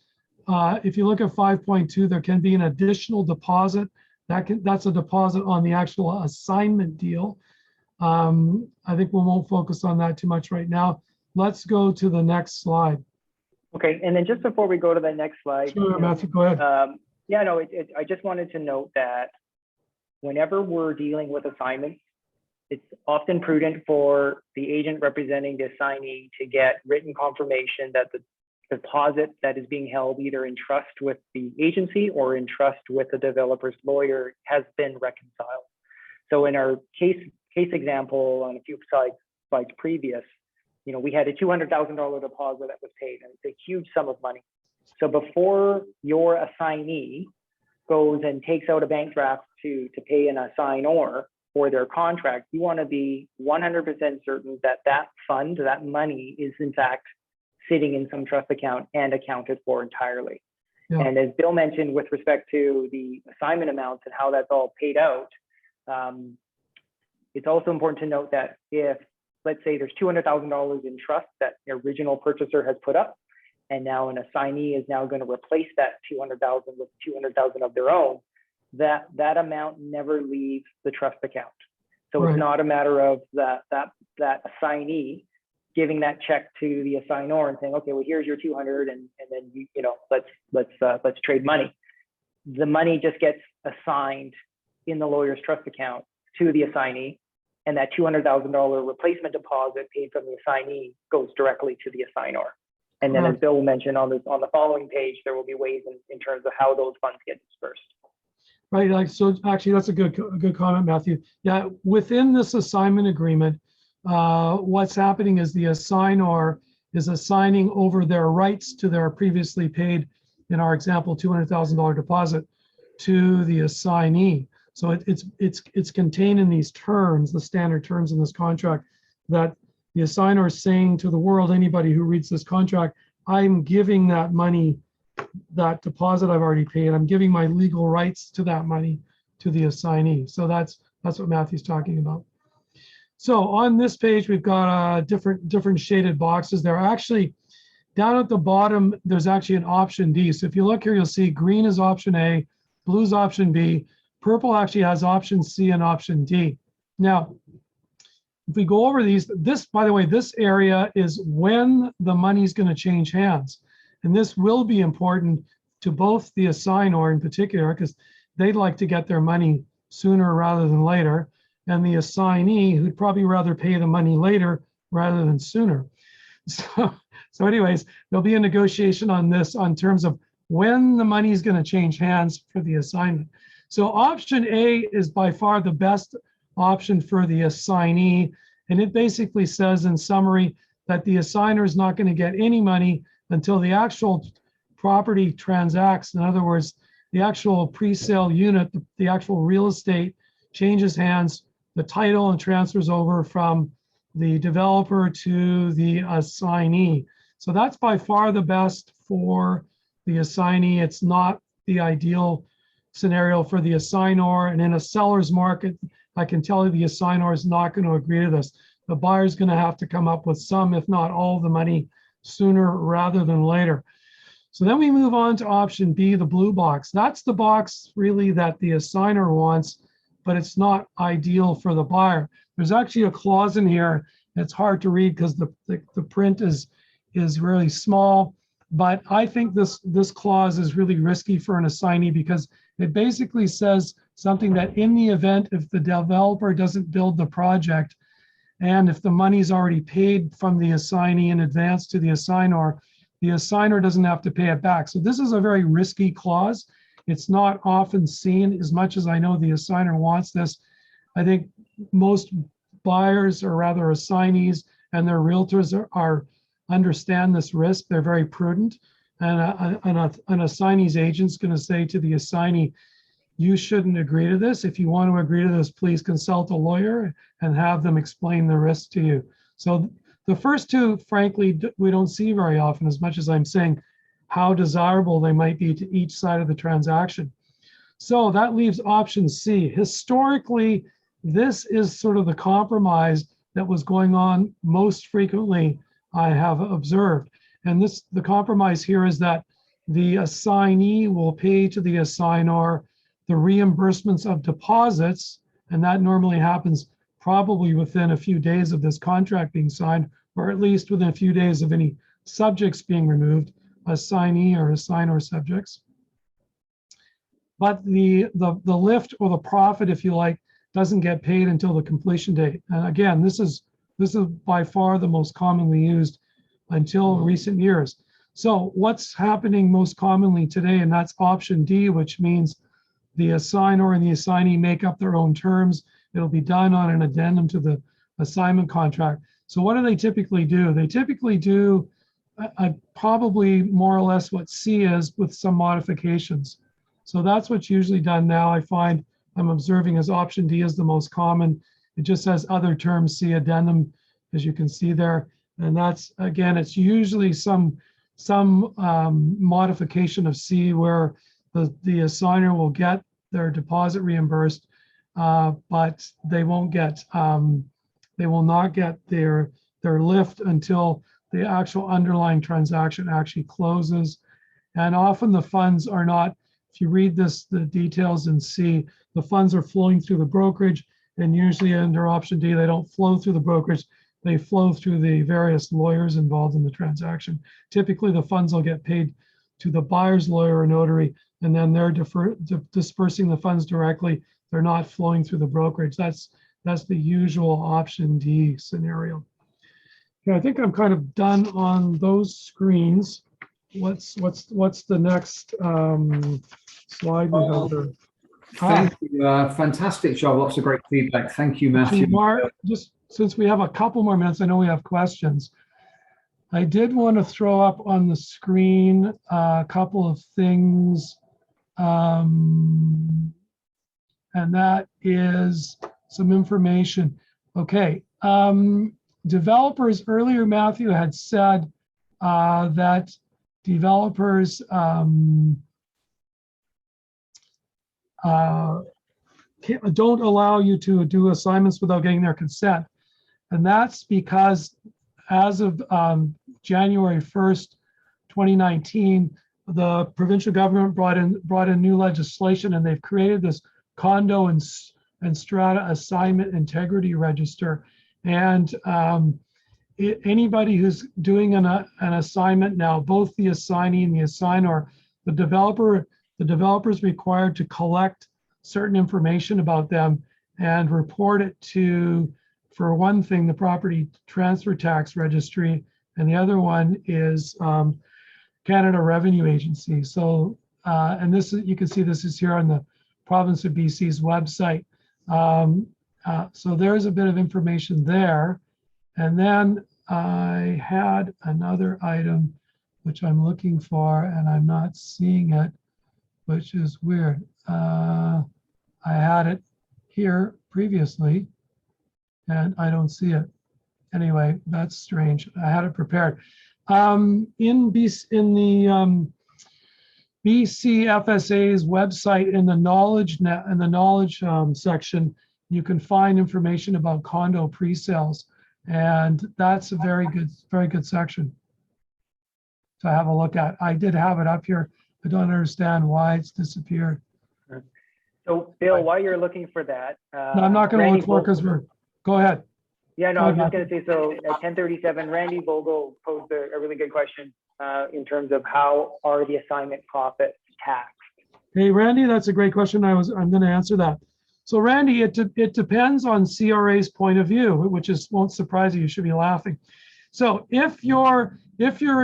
If you look at 5.2, there can be an additional deposit. That's a deposit on the actual assignment deal. I think we won't focus on that too much right now. Let's go to the next slide. Okay, and then just before we go to the next slide. Sure, Matthew, go ahead. Yeah, no, I just wanted to note that whenever we're dealing with assignments, it's often prudent for the agent representing the assignee to get written confirmation that the deposit that is being held either in trust with the agency or in trust with the developer's lawyer has been reconciled. So in our case example on a few slides previous, we had a $200,000 deposit that was paid, and it's a huge sum of money. So before your assignee goes and takes out a bank draft to pay an assignor for their contract, you want to be 100% certain that that fund, that money is in fact sitting in some trust account and accounted for entirely. Yeah. And as Bill mentioned with respect to the assignment amounts and how that's all paid out, it's also important to note that if, let's say there's $200,000 in trust that the original purchaser has put up, and now an assignee is now going to replace that $200,000 with $200,000 of their own, that amount never leaves the trust account. So right. It's not a matter of that assignee giving that check to the assignor and saying, okay, well, here's your 200, and then let's trade money. The money just gets assigned in the lawyer's trust account to the assignee, and that $200,000 replacement deposit paid from the assignee goes directly to the assignor. And then, as Bill mentioned on the following page, there will be ways in terms of how those funds get dispersed. Right. Like, so actually, that's a good comment, Matthew. Yeah, within this assignment agreement, what's happening is the assignor is assigning over their rights to their previously paid, in our example, $200,000 deposit to the assignee. So it's contained in these terms, the standard terms in this contract, that the assigner is saying to the world, anybody who reads this contract, I'm giving that money, that deposit I've already paid, I'm giving my legal rights to that money to the assignee. So that's what Matthew's talking about. So on this page, we've got different shaded boxes. There are actually, down at the bottom, there's actually an option D. So if you look here, you'll see green is option A, blue is option B, purple actually has option C and option D. Now, if we go over these, by the way, this area is when the money is going to change hands. And this will be important to both the assignor in particular, because they'd like to get their money sooner rather than later, and the assignee who'd probably rather pay the money later rather than sooner. So anyways, there'll be a negotiation on this on terms of when the money is going to change hands for the assignment. So option A is by far the best option for the assignee. And it basically says in summary that the assigner is not going to get any money until the actual property transacts. In other words, the actual pre-sale unit, the actual real estate changes hands, the title and transfers over from the developer to the assignee. So that's by far the best for the assignee. It's not the ideal scenario for the assignor. And in a seller's market, I can tell you the assignor is not going to agree to this. The buyer is going to have to come up with some, if not all, of the money sooner rather than later. So then we move on to option B, the blue box. That's the box really that the assigner wants, but it's not ideal for the buyer. There's actually a clause in here that's hard to read because the print is really small. But I think this clause is really risky for an assignee because it basically says something that in the event if the developer doesn't build the project and if the money's already paid from the assignee in advance to the assigner doesn't have to pay it back. So this is a very risky clause. It's not often seen. As much as I know the assigner wants this, I think most buyers, or rather assignees, and their realtors understand this risk. They're very prudent. And an assignee's agent's going to say to the assignee, you shouldn't agree to this. If you want to agree to this, please consult a lawyer and have them explain the risk to you. So the first two, frankly, we don't see very often, as much as I'm saying how desirable they might be to each side of the transaction. So that leaves option C. Historically, this is sort of the compromise that was going on most frequently, I have observed. And the compromise here is that the assignee will pay to the assignor the reimbursements of deposits, and that normally happens probably within a few days of this contract being signed, or at least within a few days of any subjects being removed, assignee or assignor subjects. But the lift, or the profit, if you like, doesn't get paid until the completion date. And again, this is by far the most commonly used until recent years. So what's happening most commonly today, and that's option D, which means the assignor and the assignee make up their own terms. It'll be done on an addendum to the assignment contract. So what do they typically do? They typically do probably more or less what C is, with some modifications. So that's what's usually done now. I'm observing as option D is the most common. It just says other terms, C addendum, as you can see there. And that's, again, it's usually some modification of C, where the assigner will get their deposit reimbursed, but they will not get their lift until the actual underlying transaction actually closes. And often the funds are not, if you read the details in C, the funds are flowing through the brokerage, and usually under option D, they don't flow through the brokerage. They flow through the various lawyers involved in the transaction. Typically, the funds will get paid to the buyer's lawyer or notary, and then they're dispersing the funds directly. They're not flowing through the brokerage. That's the usual option D scenario. Okay, I think I'm kind of done on those screens. What's the next slide we have there? Thank you. Fantastic job. Lots of great feedback. Thank you, Matthew. Mark, just since we have a couple more minutes, I know we have questions. I did want to throw up on the screen a couple of things, and that is some information. Okay, developers, earlier Matthew had said that developers don't allow you to do assignments without getting their consent. And that's because as of January 1st, 2019, the provincial government brought in new legislation, and they've created this condo and strata assignment integrity register. And anybody who's doing an assignment now, both the assignee and the assignor, the developer is required to collect certain information about them and report it to, for one thing, the Property Transfer Tax Registry, and the other one is Canada Revenue Agency. So, and this, you can see this is here on the Province of BC's website. So there's a bit of information there. And then I had another item which I'm looking for, and I'm not seeing it, which is weird. I had it here previously, and I don't see it. Anyway, that's strange. I had it prepared. In the BCFSA's website, in the knowledge section, you can find information about condo pre-sales, and that's a very good section to have a look at. I did have it up here. I don't understand why it's disappeared. So Bill, while you're looking for that, No, I'm not going to look for it because go ahead. Yeah, no, I was just going to say, so at 10:37, Randy Vogel posed a really good question in terms of how are the assignment profits taxed? Hey, Randy, that's a great question. I'm going to answer that. So Randy, it depends on CRA's point of view, which won't surprise you. You should be laughing. So if you're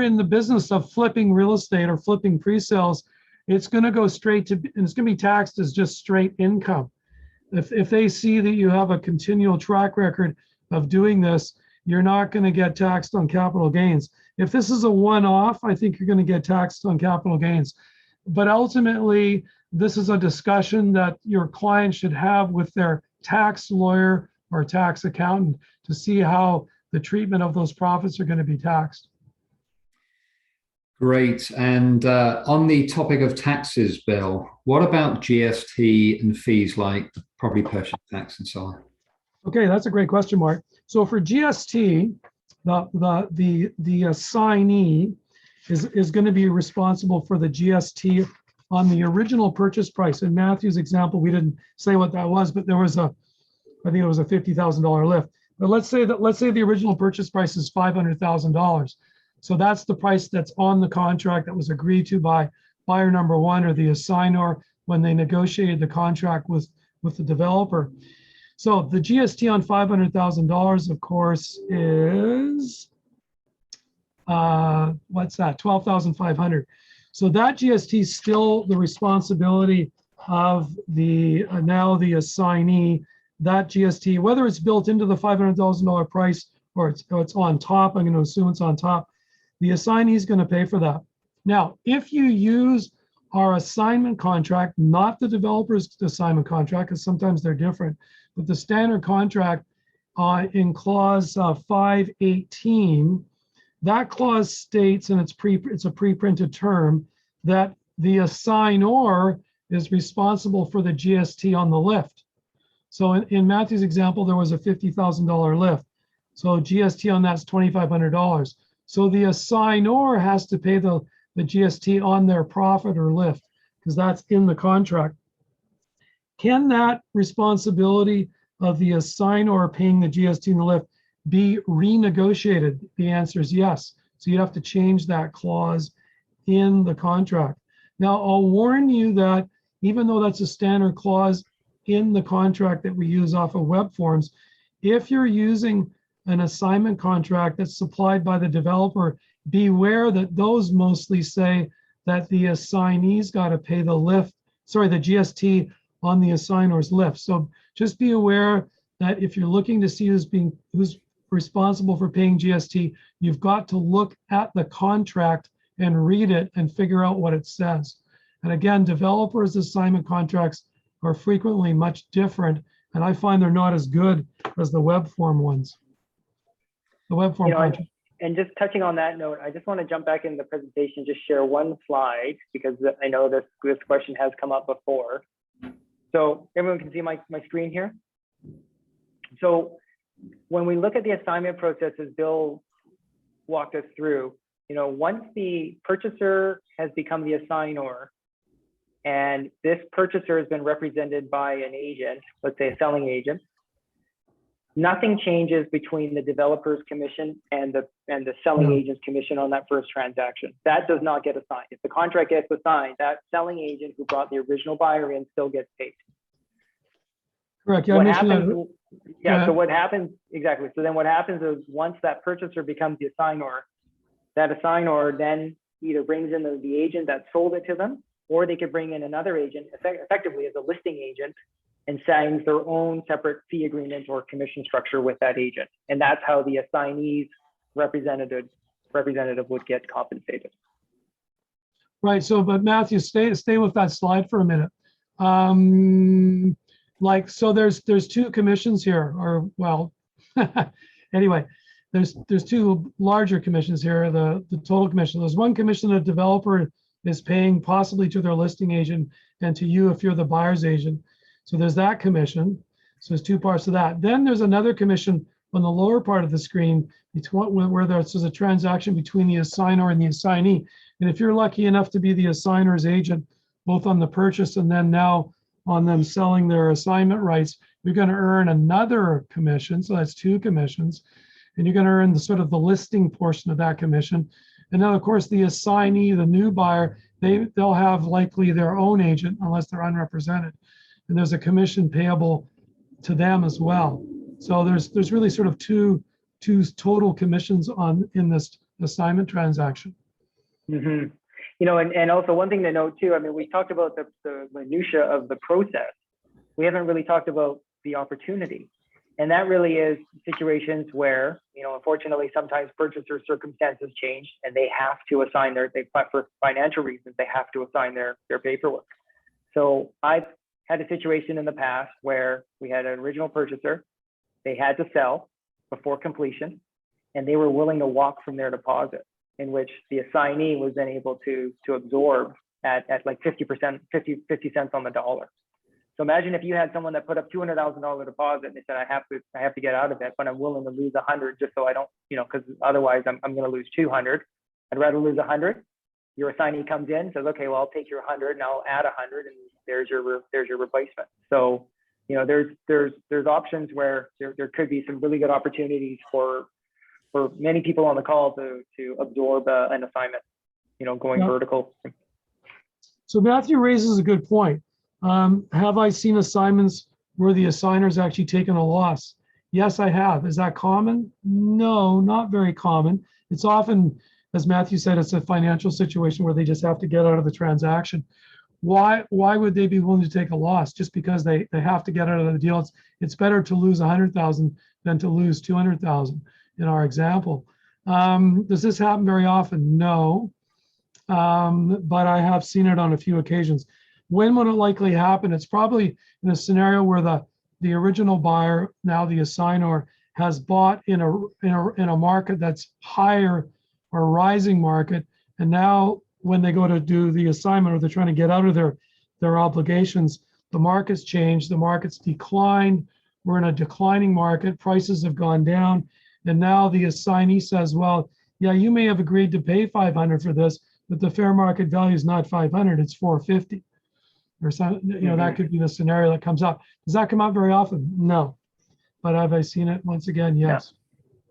in the business of flipping real estate or flipping pre-sales, it's going to go straight to, and it's going to be taxed as just straight income. if they see that you have a continual track record of doing this, you're not going to get taxed on capital gains. If this is a one-off, I think you're going to get taxed on capital gains. But ultimately, this is a discussion that your client should have with their tax lawyer or tax accountant to see how the treatment of those profits are going to be taxed. Great. And on the topic of taxes, Bill, what about GST and fees like property purchase tax and so on? Okay, that's a great question, Mark. So for GST, the assignee is going to be responsible for the GST on the original purchase price. In Matthew's example, we didn't say what that was, but there was I think it was a $50,000 lift. But let's say the original purchase price is $500,000. So that's the price that's on the contract that was agreed to by buyer number one or the assignor when they negotiated the contract with the developer. So the GST on $500,000, of course, is what's that? $12,500. So that GST is still the responsibility of the now the assignee. That GST, whether it's built into the $500,000 price or it's on top, I'm going to assume it's on top. The assignee is going to pay for that. Now, if you use our assignment contract, not the developer's assignment contract, because sometimes they're different, but the standard contract in clause 518, that clause states, and it's a pre-printed term, that the assignor is responsible for the GST on the lift. So in Matthew's example, there was a $50,000 lift. So GST on that's $2,500. So the assignor has to pay the GST on their profit or lift because that's in the contract. Can that responsibility of the assignor paying the GST in the lift be renegotiated? The answer is yes. So you have to change that clause in the contract. Now, I'll warn you that even though that's a standard clause in the contract that we use off of web forms, if you're using an assignment contract that's supplied by the developer, beware that those mostly say that the assignee's got to pay the GST on the assignor's lift. So just be aware that if you're looking to see who's responsible for paying GST, you've got to look at the contract and read it and figure out what it says. And again, developers' assignment contracts are frequently much different, and I find they're not as good as the web form ones. The web form contract. And just touching on that note, I just want to jump back in the presentation, just share one slide because I know this question has come up before. So everyone can see my screen here. So when we look at the assignment process, as Bill walked us through, once the purchaser has become the assignor, and this purchaser has been represented by an agent, let's say a selling agent, nothing changes between the developer's commission and the selling agent's commission on that first transaction. That does not get assigned. If the contract gets assigned, that selling agent who brought the original buyer in still gets paid. Correct. Yeah, so what happens, exactly. So then what happens is once that purchaser becomes the assignor, that assignor then either brings in the agent that sold it to them, or they could bring in another agent effectively as a listing agent and signs their own separate fee agreement or commission structure with that agent. And that's how the assignee's representative would get compensated. Right. So, but Matthew, stay with that slide for a minute. So there's two commissions here, or well, anyway, there's two larger commissions here. The total commission. There's one commission the developer is paying possibly to their listing agent and to you if you're the buyer's agent. So there's that commission. So there's two parts of that. Then there's another commission on the lower part of the screen where there's a transaction between the assigner and the assignee. And if you're lucky enough to be the assigner's agent, both on the purchase and then now on them selling their assignment rights, you're going to earn another commission. So that's two commissions. And you're going to earn the listing portion of that commission. And then, of course, the assignee, the new buyer, they'll have likely their own agent unless they're unrepresented. And there's a commission payable to them as well. So there's really sort of two total commissions in this assignment transaction. Mm-hmm. And also one thing to note too, I mean, we talked about the minutia of the process, we haven't really talked about the opportunity. And that really is situations where, unfortunately, sometimes purchaser circumstances change and they have to assign for financial reasons, they have to assign their paperwork. So I've had a situation in the past where we had an original purchaser, they had to sell before completion, and they were willing to walk from their deposit, in which the assignee was then able to absorb at like 50 cents on the dollar. So imagine if you had someone that put up $200,000 deposit and they said, I have to get out of it, but I'm willing to lose 100 just so I don't, because otherwise I'm going to lose 200. I'd rather lose 100. Your assignee comes in, says, okay, well, I'll take your 100 and I'll add 100, and there's your replacement. So, there's options where there could be some really good opportunities for many people on the call to absorb an assignment, going vertical. So Matthew raises a good point. Have I seen assignments where the assigner's actually taken a loss? Yes, I have. Is that common? No, not very common. It's often, as Matthew said, it's a financial situation where they just have to get out of the transaction. Why would they be willing to take a loss just because they have to get out of the deal? It's better to lose 100,000 than to lose 200,000 in our example. Does this happen very often? No, but I have seen it on a few occasions. When would it likely happen? It's probably in a scenario where the original buyer, now the assigner, has bought in a market that's higher or rising market, and now when they go to do the assignment or they're trying to get out of their obligations, the market's changed, the market's declined, we're in a declining market, prices have gone down, and now the assignee says, well, yeah, you may have agreed to pay 500 for this, but the fair market value is not 500, it's 450. Or something, that could be the scenario that comes up. Does that come up very often? No. But have I seen it? Once again, yes.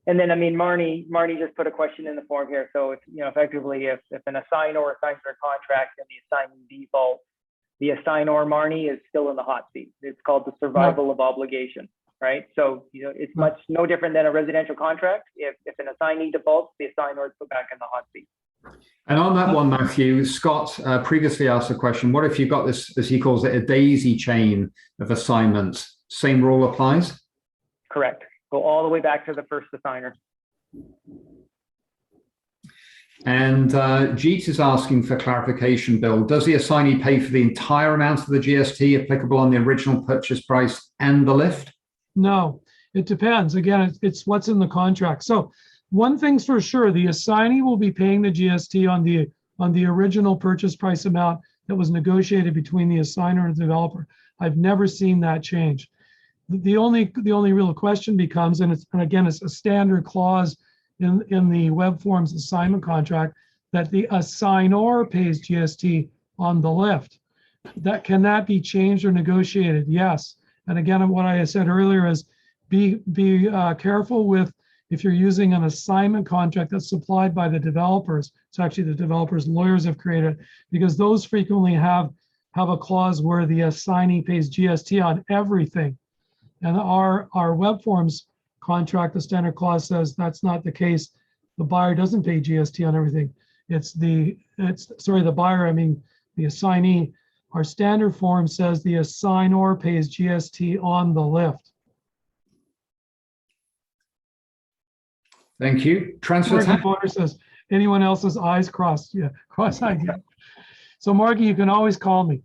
And then, Marnie just put a question in the form here. So, effectively, if an assignor assigns their contract and the assignee defaults, the assignor, Marnie, is still in the hot seat. It's called the survival of obligation, right? So, it's no different than a residential contract. If an assignee defaults, the assignor is put back in the hot seat. And on that one, Matthew, Scott previously asked a question. What if you've got this, as he calls it, a daisy chain of assignments? Same rule applies? Correct. Go all the way back to the first assigner. And Jeet is asking for clarification, Bill. Does the assignee pay for the entire amount of the GST applicable on the original purchase price and the lift? No, it depends. Again, it's what's in the contract. So one thing's for sure, the assignee will be paying the GST on the original purchase price amount that was negotiated between the assigner and the developer. I've never seen that change. The only real question becomes, and again, it's a standard clause in the Web Forms assignment contract, that the assignor pays GST on the lift. Can that be changed or negotiated? Yes. And again, what I said earlier is be careful with, if you're using an assignment contract that's supplied by the developers. It's actually the developers' lawyers have created, because those frequently have a clause where the assignee pays GST on everything. And our Web Forms contract, the standard clause says that's not the case. The buyer doesn't pay GST on everything. The buyer, I mean the assignee. Our standard form says the assignor pays GST on the lift. Thank you. Transfer tax. Margie says, anyone else's eyes crossed? Yeah, cross-eyed. Yeah. So Margie, you can always call me.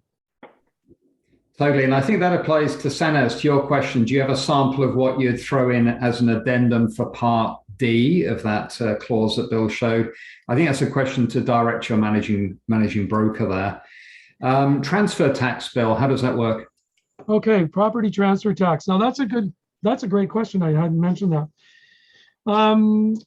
Totally. And I think that applies to Sanaz, to your question. Do you have a sample of what you'd throw in as an addendum for part D of that clause that Bill showed? I think that's a question to direct your managing broker there. Transfer tax, Bill, how does that work? Okay, property transfer tax. Now that's a great question. I hadn't mentioned that.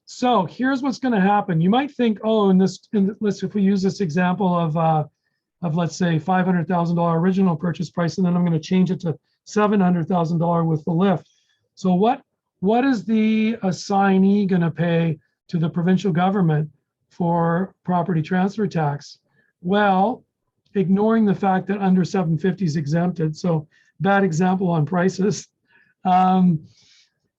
So here's what's going to happen. You might think, oh, if we use this example of let's say $500,000 original purchase price, and then I'm going to change it to $700,000 with the lift. So what is the assignee going to pay to the provincial government for property transfer tax? Well, ignoring the fact that under 750 is exempted, so bad example on prices.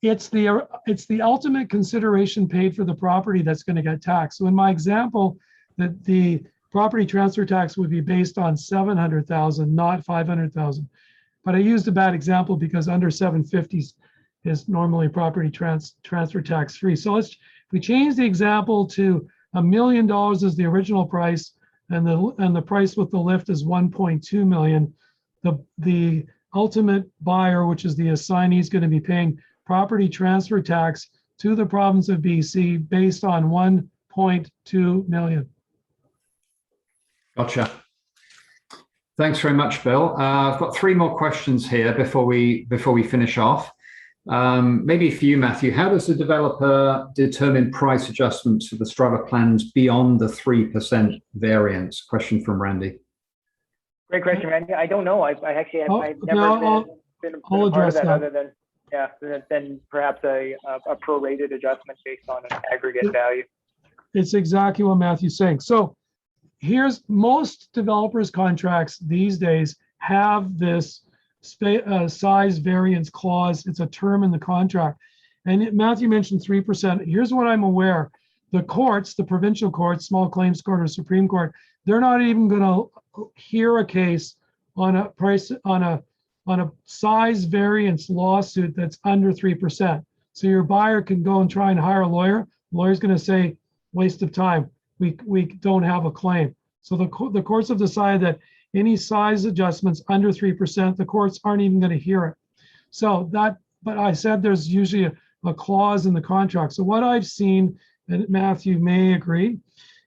It's the ultimate consideration paid for the property that's going to get taxed. So in my example, that the property transfer tax would be based on $700,000, not $500,000. but I used a bad example because under 750s is normally property transfer tax free. So if we change the example to $1 million is the original price, and the price with the lift is 1.2 million. The ultimate buyer, which is the assignee, is going to be paying property transfer tax to the province of BC based on 1.2 million. Gotcha. Thanks very much, Bill. I've got 3 more questions here before we finish off. Maybe for you, Matthew, how does the developer determine price adjustments for the strata plans beyond the 3% variance? Question from Randy. Great question, Randy. I don't know. I've never been a I'll part of address that, that. other than perhaps a prorated adjustment based on an aggregate value. It's exactly what Matthew's saying. So here's most developers' contracts these days have this size variance clause. It's a term in the contract. And Matthew mentioned 3%. Here's what I'm aware. The courts, the provincial courts, small claims court or Supreme Court, they're not even going to hear a case on a size variance lawsuit that's under 3%. So your buyer can go and try and hire a lawyer. The lawyer's going to say, waste of time. We don't have a claim. So the courts have decided that any size adjustments under 3%, the courts aren't even going to hear it. So but I said there's usually a clause in the contract. So what I've seen, and Matthew may agree,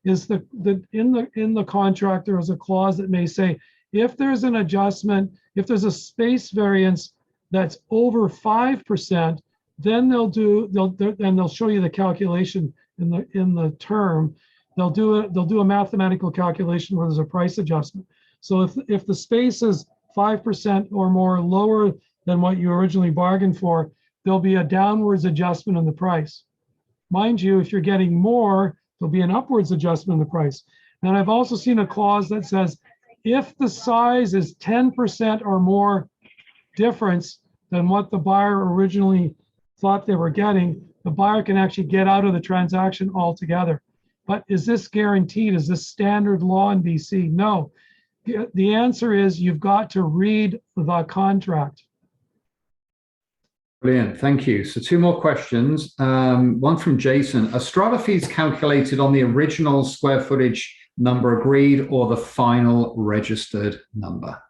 is in the contract there is a clause that may say if there's an adjustment, if there's a space variance that's over 5%, then they'll show you the calculation in the term. They'll do a mathematical calculation where there's a price adjustment. So if the space is 5% or more lower than what you originally bargained for, there'll be a downwards adjustment in the price. Mind you, if you're getting more, there'll be an upwards adjustment in the price. And I've also seen a clause that says if the size is 10% or more difference than what the buyer originally thought they were getting, the buyer can actually get out of the transaction altogether. But is this guaranteed? Is this standard law in BC? No. The answer is you've got to read the contract. Brilliant, thank you. So 2 more questions. One from Jason. Are strata fees calculated on the original square footage number agreed or the final registered number?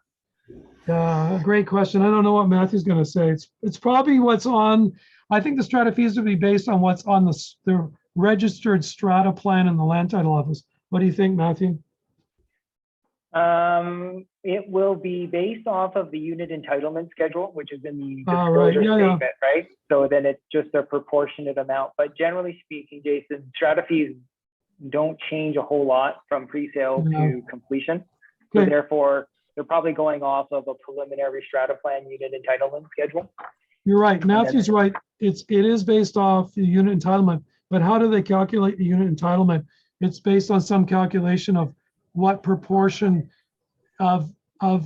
Great question. I don't know what Matthew's going to say. It's probably what's on. I think the strata fees would be based on what's on the registered strata plan in the land title office. What do you think, Matthew? It will be based off of the unit entitlement schedule, which is in the Right. disclosure Yeah, statement, right? So then it's just a proportionate amount. But generally speaking, Jason, strata fees don't change a whole lot from pre-sale to completion. So Okay. therefore, they're probably going off of a preliminary strata plan unit entitlement schedule. You're right. Matthew's right. It is based off the unit entitlement, but how do they calculate the unit entitlement? It's based on some calculation of what proportion of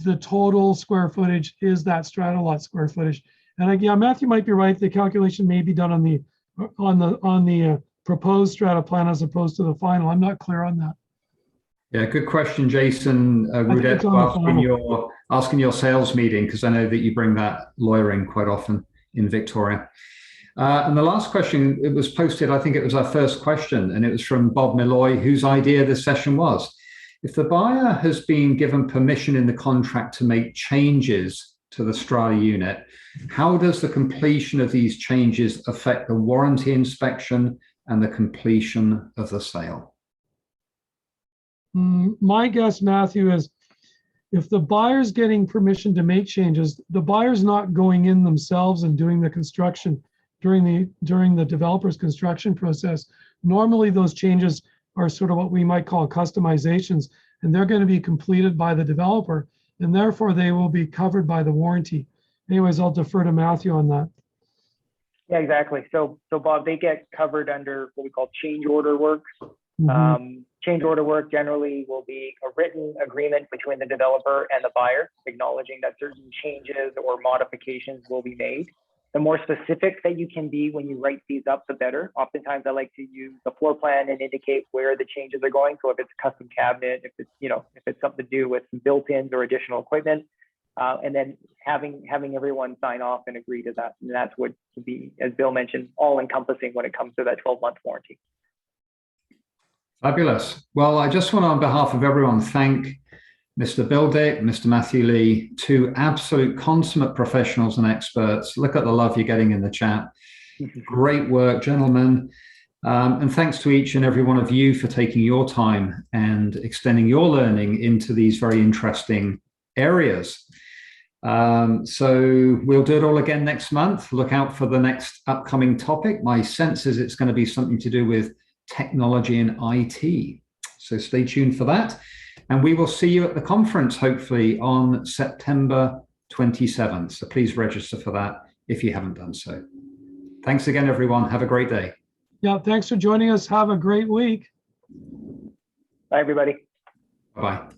the total square footage is that strata lot square footage. And again, Matthew might be right. The calculation may be done on the proposed strata plan as opposed to the final. I'm not clear on that. Yeah, good question, Jason. Rudette, asking your sales meeting, because I know that you bring that lawyer in quite often in Victoria. And the last question, it was posted, I think it was our first question, and it was from Bob Malloy, whose idea this session was. If the buyer has been given permission in the contract to make changes to the strata unit, how does the completion of these changes affect the warranty inspection and the completion of the sale? My guess, Matthew, is if the buyer's getting permission to make changes, the buyer's not going in themselves and doing the construction during the developer's construction process. Normally, those changes are sort of what we might call customizations, and they're going to be completed by the developer, and therefore they will be covered by the warranty. Anyways, I'll defer to Matthew on that. Yeah, exactly. So Bob, they get covered under what we call change order work. Change order work generally will be a written agreement between the developer and the buyer, acknowledging that certain changes or modifications will be made. The more specific that you can be when you write these up, the better. Oftentimes I like to use the floor plan and indicate where the changes are going. So if it's a custom cabinet, if it's something to do with some built-ins or additional equipment, and then having everyone sign off and agree to that. And that's what would be, as Bill mentioned, all encompassing when it comes to that 12-month warranty. Fabulous. Well, I just want to, on behalf of everyone, thank Mr. Bill Dick, Mr. Matthew Lee, two absolute consummate professionals and experts. Look at the love you're getting in the chat. Great work, gentlemen. And thanks to each and every one of you for taking your time and extending your learning into these very interesting areas. So we'll do it all again next month. Look out for the next upcoming topic. My sense is it's going to be something to do with technology and IT. So stay tuned for that. And we will see you at the conference, hopefully on September 27th. So please register for that if you haven't done so. Thanks again, everyone. Have a great day. Yeah, thanks for joining us. Have a great week. Bye, everybody. Bye-bye.